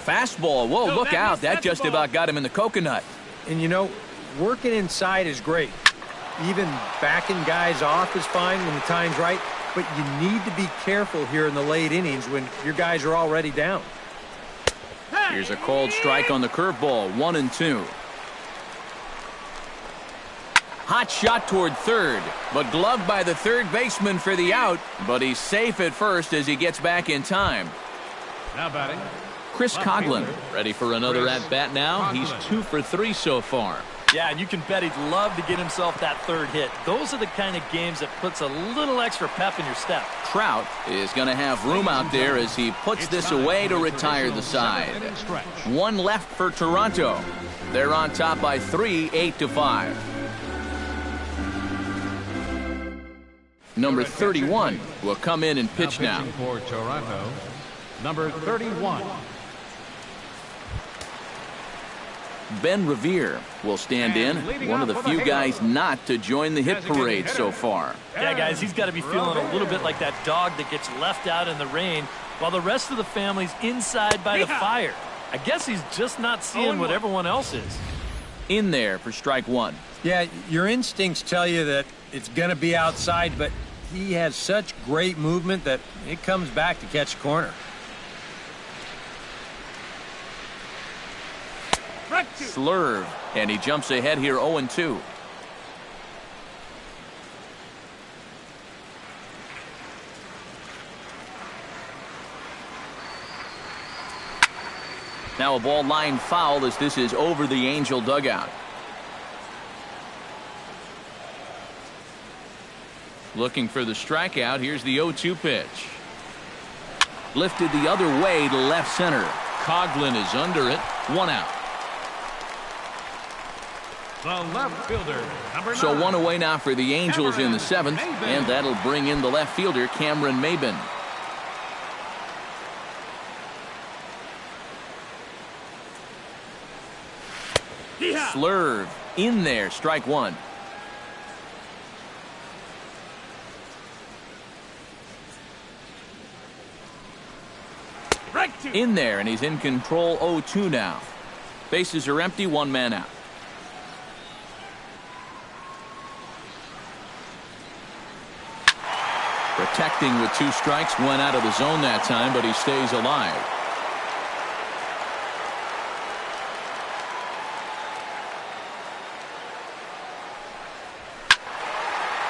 Fastball. Whoa, look out. That just about got him in the coconut. And, you know, working inside is great. Even backing guys off is fine when the time's right. But you need to be careful here in the late innings when your guys are already down. Here's a called strike on the curveball. 1-2. Hot shot toward third, but gloved by the third baseman for the out. But he's safe at first as he gets back in time. Now batting, Chris Coghlan ready for another at-bat now. He's 2 for 3 so far. Yeah, and you can bet he'd love to get himself that third hit. Those are the kind of games that puts a little extra pep in your step. Trout is going to have room out there as he puts this away to retire the side. 1 left for Toronto. They're on top by 3, 8-5. Number 31 will come in and pitch now. For Toronto, number 31. Ben Revere will stand in, one of the few guys not to join the hit parade so far. Yeah, guys, he's got to be feeling a little bit like that dog that gets left out in the rain while the rest of the family's inside by the fire. I guess he's just not seeing what everyone else is. In there for strike 1. Yeah, your instincts tell you that it's going to be outside, but he has such great movement that it comes back to catch the corner. Slurve, and he jumps ahead here 0-2. Now a ball line foul as this is over the Angel dugout. Looking for the strikeout. Here's the 0-2 pitch. Lifted the other way to left center. Coghlan is under it. 1 out. The left fielder, number 9. So 1 away now for the Angels in the 7th, and that'll bring in the left fielder, Cameron Maybin. Slurve in there, strike 1. In there, and he's in control. 0-2 now. Bases are empty, 1 man out. Protecting with 2 strikes, went out of the zone that time, but he stays alive.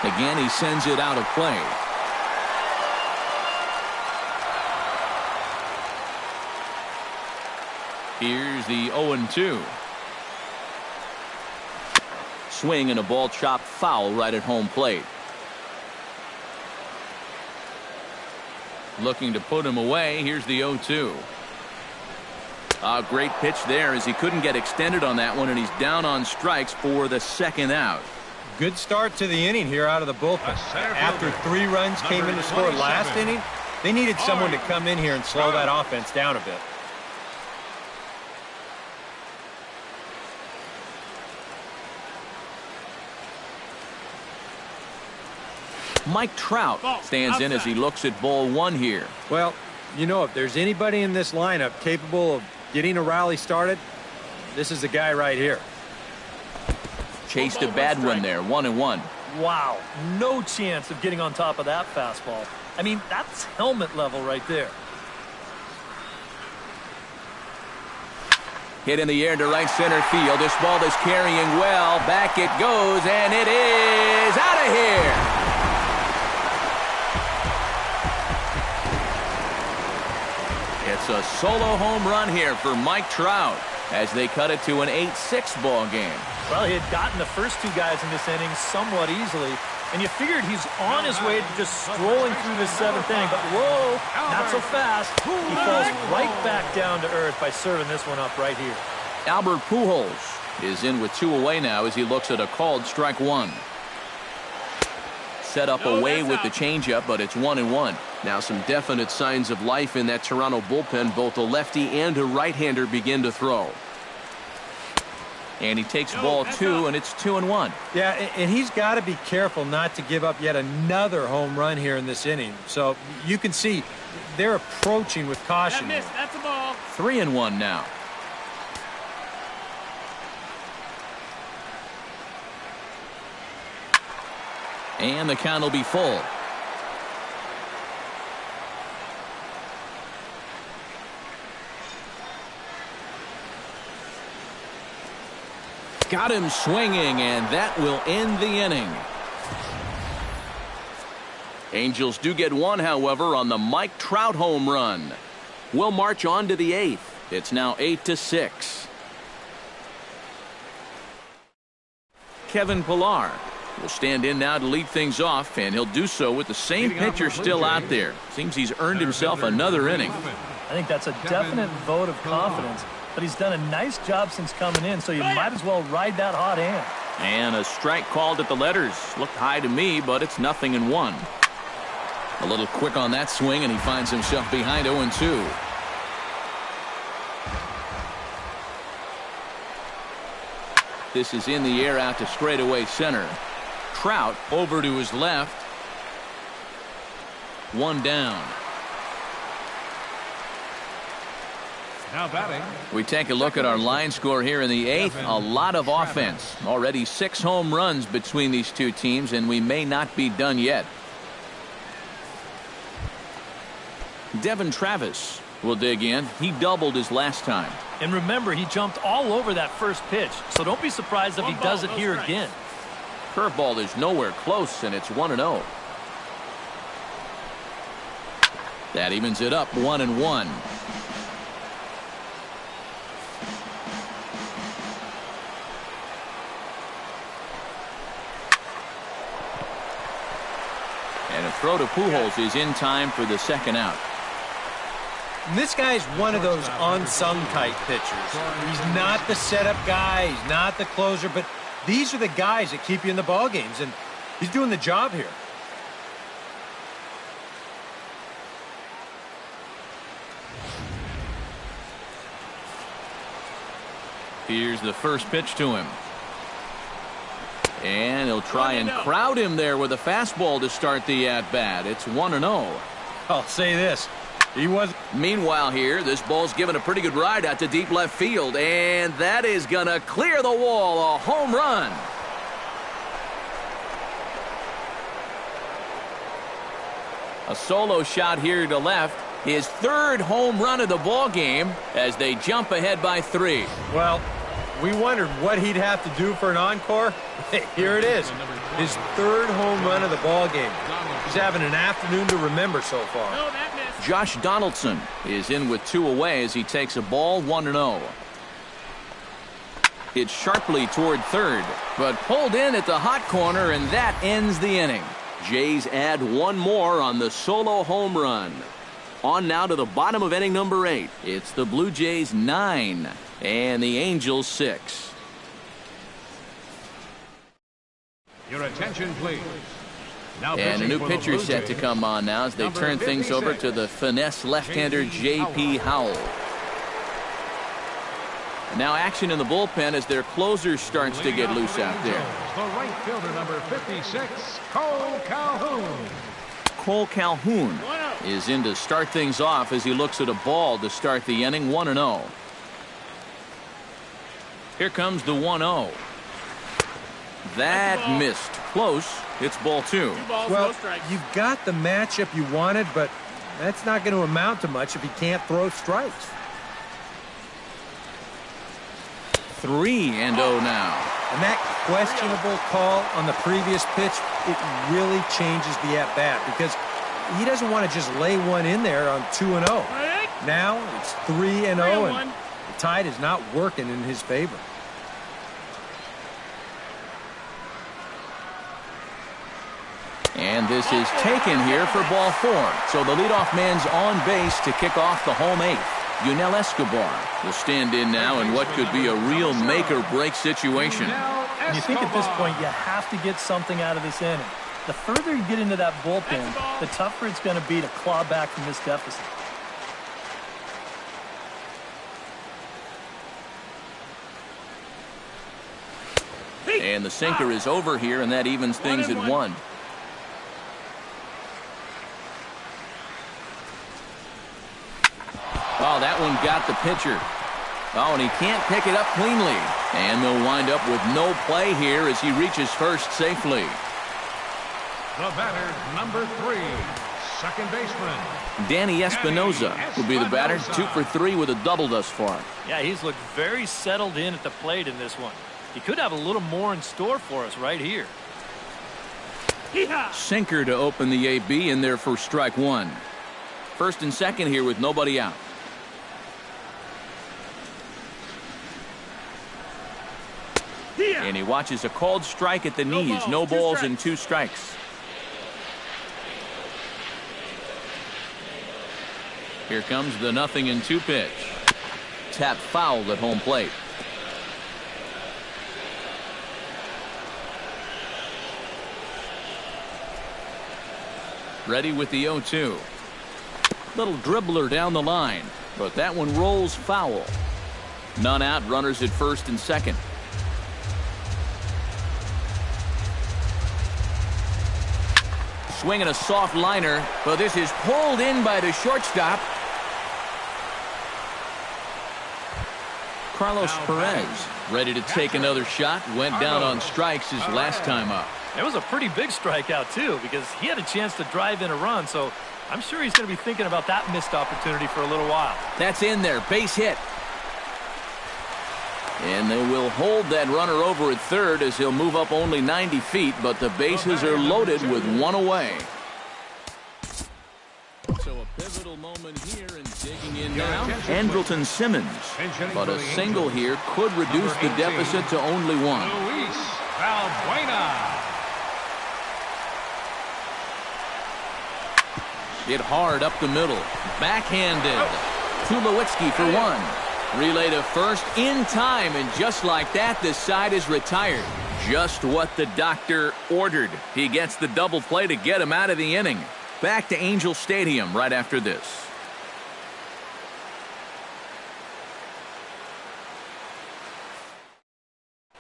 Again, he sends it out of play. Here's the 0-2. Swing and a ball chopped foul right at home plate. Looking to put him away. Here's the 0-2. A great pitch there as he couldn't get extended on that one, and he's down on strikes for the 2nd out. Good start to the inning here out of the bullpen. After 3 runs came in to score last inning, they needed someone to come in here and slow that offense down a bit. Mike Trout stands in as he looks at ball 1 here. Well, you know, if there's anybody in this lineup capable of getting a rally started, this is the guy right here. Chased a bad one there, 1-1. Wow, no chance of getting on top of that fastball. I mean, that's helmet level right there. Hit in the air to right center field. This ball is carrying well. Back it goes, and it is out of here. It's a solo home run here for Mike Trout as they cut it to an 8-6 ball game. Well, he had gotten the first 2 guys in this inning somewhat easily, and you figured he's on his way to just strolling through this 7th inning, but whoa, not so fast. He falls right back down to earth by serving this one up right here. Albert Pujols is in with 2 away now as he looks at a called strike 1. Set up away with the changeup, but it's 1-1. Now some definite signs of life in that Toronto bullpen. Both a lefty and a right-hander begin to throw. And he takes ball 2, and it's 2-1. Yeah, and he's got to be careful not to give up yet another home run here in this inning. So you can see they're approaching with caution. That's a ball. 3-1 now. And the count will be full. Got him swinging, and that will end the inning. Angels do get one, however, on the Mike Trout home run. We'll march on to the 8th. It's now 8-6. Kevin Pillar will stand in now to lead things off, and he'll do so with the same pitcher still out there. Seems he's earned himself another inning. I think that's a definite vote of confidence. But he's done a nice job since coming in, so you might as well ride that hot hand. And a strike called at the letters. Looked high to me, but it's 0-1. A little quick on that swing, and he finds himself behind 0-2. This is in the air out to straightaway center. Trout over to his left. One down. Now batting. We take a look at our line score here in the 8th. A lot of offense. Already 6 home runs between these two teams, and we may not be done yet. Devin Travis will dig in. He doubled his last time. And remember, he jumped all over that first pitch, so don't be surprised if he does it here again. Curveball is nowhere close, and it's 1-0. That evens it up, 1-1. And a throw to Pujols is in time for the second out. And this guy's one of those unsung type pitchers. He's not the setup guy. He's not the closer, but these are the guys that keep you in the ball games, and he's doing the job here. Here's the first pitch to him. And he'll try and crowd him there with a fastball to start the at-bat. It's 1-0. I'll say this. He was. Meanwhile here, this ball's given a pretty good ride out to deep left field, and that is going to clear the wall. A home run. A solo shot here to left. His 3rd home run of the ball game as they jump ahead by 3. Well, we wondered what he'd have to do for an encore. Here it is. His 3rd home run of the ball game. He's having an afternoon to remember so far. Josh Donaldson is in with 2 away as he takes a ball, 1-0. It's sharply toward third, but pulled in at the hot corner, and that ends the inning. Jays add 1 more on the solo home run. On now to the bottom of inning number 8. It's the Blue Jays 9 and the Angels 6. Your attention, please. Now and a new pitching for the pitcher Blue set to Jays, come on now as they number turn things over 56, to the finesse left-hander J.P. Howell. Now action in the bullpen as their closer starts to get loose out there. The right fielder, number 56, Cole Calhoun. Cole Calhoun is in to start things off as he looks at a ball to start the inning, 1-0. Here comes the 1-0. That missed. Close. It's ball 2. Well, you've got the matchup you wanted, but that's not going to amount to much if he can't throw strikes. 3-0 now. And that questionable call on the previous pitch, it really changes the at-bat because he doesn't want to just lay one in there on 2-0. Now it's 3-0, and the tide is not working in his favor. And this is taken here for ball 4. So the leadoff man's on base to kick off the home 8th. Yunel Escobar will stand in now in what could be a real make-or-break situation. And you think at this point you have to get something out of this inning. The further you get into that bullpen, the tougher it's going to be to claw back from this deficit. And the sinker is over here, and that evens things at 1. Oh, that one got the pitcher. Oh, and he can't pick it up cleanly. And they'll wind up with no play here as he reaches first safely. The batter, number 3, second baseman Danny Espinoza will be the batter. 2 for 3 with a double thus far. Yeah, he's looked very settled in at the plate in this one. He could have a little more in store for us right here. Sinker to open the AB in there for strike 1. First and second here with nobody out. And he watches a called strike at the knees. No balls and 2 strikes. Here comes the 0-2 pitch. Tap fouled at home plate. Ready with the 0-2. Little dribbler down the line, but that one rolls foul. None out, runners at first and second. Swinging a soft liner, but this is pulled in by the shortstop. Carlos Perez ready to take another shot. Went down on strikes his last time up. It was a pretty big strikeout, too, because he had a chance to drive in a run, so I'm sure he's going to be thinking about that missed opportunity for a little while. That's in there. Base hit. And they will hold that runner over at third as he'll move up only 90 feet, but the bases are loaded with 1 away. So a pivotal moment here and digging in now, Andrelton Simmons. But a single here could reduce the deficit to only 1. Luis Valbuena. Hit hard up the middle. Backhanded. Tulowitzki for 1. Relay to first in time, and just like that, the side is retired. Just what the doctor ordered. He gets the double play to get him out of the inning. Back to Angels Stadium right after this.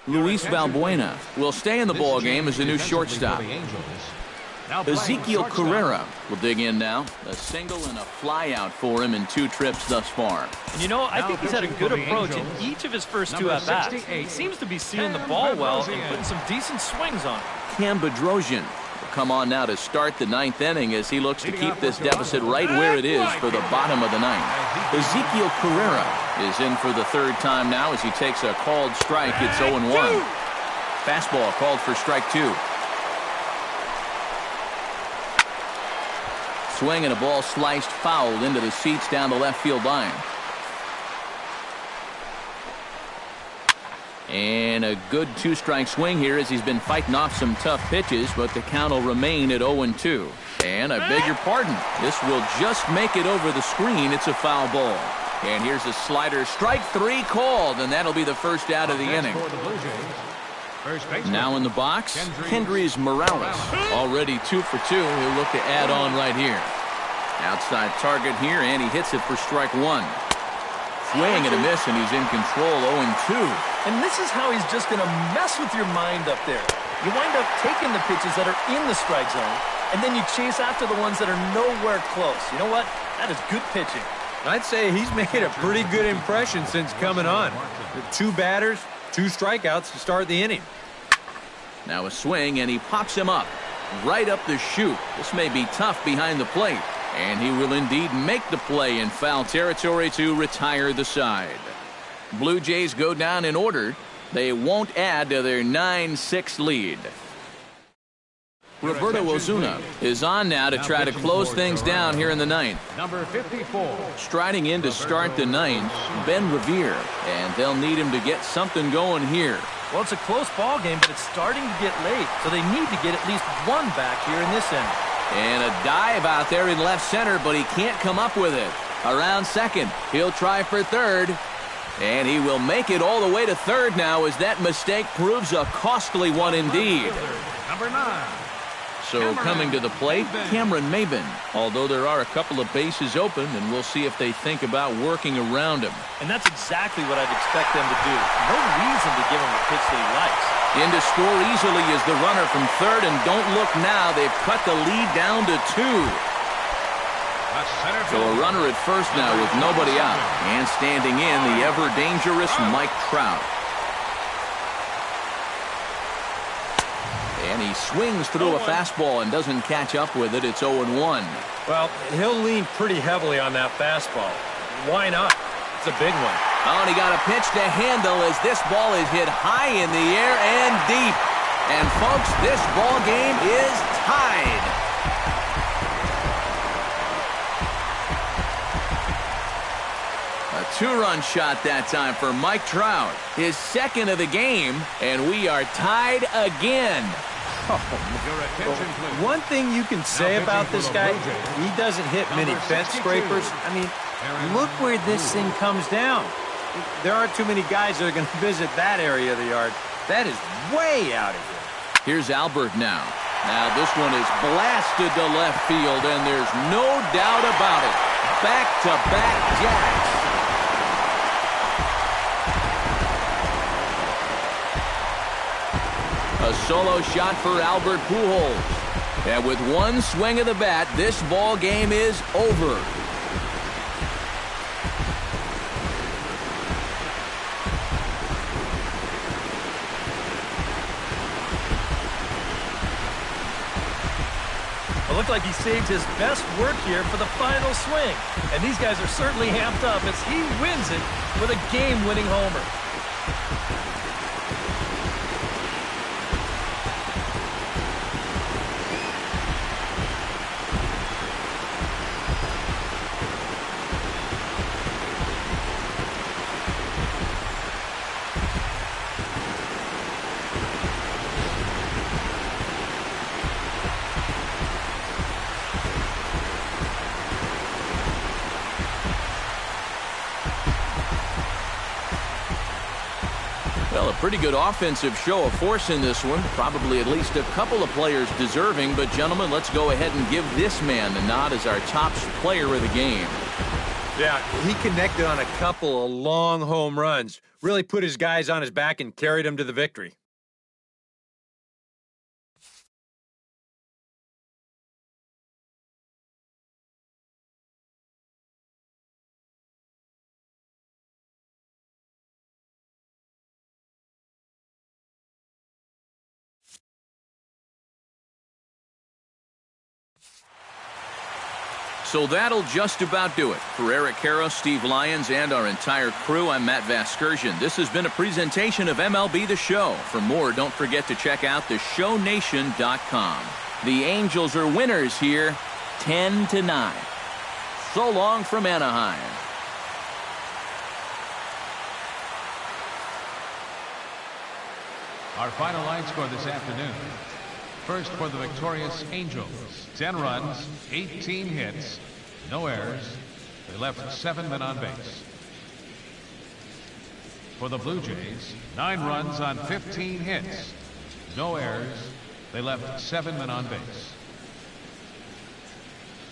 Luis Valbuena will stay in the ballgame as a new shortstop. Ezekiel Carrera will dig in now. A single and a fly out for him in 2 trips thus far. And you know, I think he's had a good approach in each of his first 2 at-bats. He seems to be seeing the ball well and putting some decent swings on it. Cam Bedrosian will come on now to start the 9th inning as he looks to keep this deficit right where it is for the bottom of the 9th. Ezekiel Carrera is in for the 3rd time now as he takes a called strike. It's 0-1. Fastball called for strike 2. Swing and a ball sliced fouled into the seats down the left field line. And a good 2-strike swing here as he's been fighting off some tough pitches, but the count will remain at 0-2. And I beg your pardon, this will just make it over the screen. It's a foul ball. And here's a slider. Strike 3 called, and that'll be the first out of the inning. Now in the box, Kendrys Morales. Already 2 for 2. He'll look to add on right here. Outside target here, and he hits it for strike 1. Swing and a miss, and he's in control. 0-2. And this is how he's just going to mess with your mind up there. You wind up taking the pitches that are in the strike zone, and then you chase after the ones that are nowhere close. You know what? That is good pitching. I'd say he's made a pretty good impression since coming on. 2 batters, 2 strikeouts to start the inning. Now a swing, and he pops him up right up the chute. This may be tough behind the plate, and he will indeed make the play in foul territory to retire the side. Blue Jays go down in order. They won't add to their 9-6 lead. Roberto Ozuna is on now to try to close things down here in the 9th. Number 54. Striding in to start the 9th, Ben Revere, and they'll need him to get something going here. Well, it's a close ball game, but it's starting to get late, so they need to get at least 1 back here in this inning. And a dive out there in left center, but he can't come up with it. Around second, he'll try for third, and he will make it all the way to third now as that mistake proves a costly one indeed. Number 9. So coming to the plate, Cameron Maben. Although there are a couple of bases open, and we'll see if they think about working around him. And that's exactly what I'd expect them to do. No reason to give him the pitch that he likes. In to score easily is the runner from third, and don't look now. They've cut the lead down to 2. So a runner at first now with nobody out. And standing in, the ever-dangerous Mike Trout. And he swings through a fastball and doesn't catch up with it. It's 0-1. Well, he'll lean pretty heavily on that fastball. Why not? It's a big one. Oh, and he got a pitch to handle as this ball is hit high in the air and deep. And, folks, this ball game is tied. A 2-run shot that time for Mike Trout. His second of the game, and we are tied again. One thing you can say about this guy, he doesn't hit many fence scrapers. I mean, look where this thing comes down. There aren't too many guys that are going to visit that area of the yard. That is way out of here. Here's Albert now. Now this one is blasted to left field, and there's no doubt about it. Back-to-back jacks. A solo shot for Albert Pujols. And with one swing of the bat, this ball game is over. It looked like he saved his best work here for the final swing. And these guys are certainly amped up as he wins it with a game-winning homer. Well, a pretty good offensive show of force in this one. Probably at least a couple of players deserving. But, gentlemen, let's go ahead and give this man the nod as our top player of the game. Yeah, he connected on a couple of long home runs. Really put his guys on his back and carried them to the victory. So that'll just about do it. For Eric Karros, Steve Lyons, and our entire crew, I'm Matt Vasgersian. This has been a presentation of MLB The Show. For more, don't forget to check out theshownation.com. The Angels are winners here, 10-9. So long from Anaheim. Our final line score this afternoon. First for the victorious Angels, 10 runs, 18 hits, no errors. They left 7 men on base. For the Blue Jays, 9 runs on 15 hits, no errors. They left 7 men on base.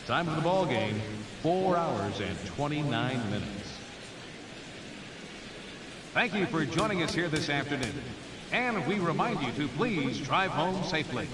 Time of the ball game, 4 hours and 29 minutes. Thank you for joining us here this afternoon. And we remind you to please drive home safely.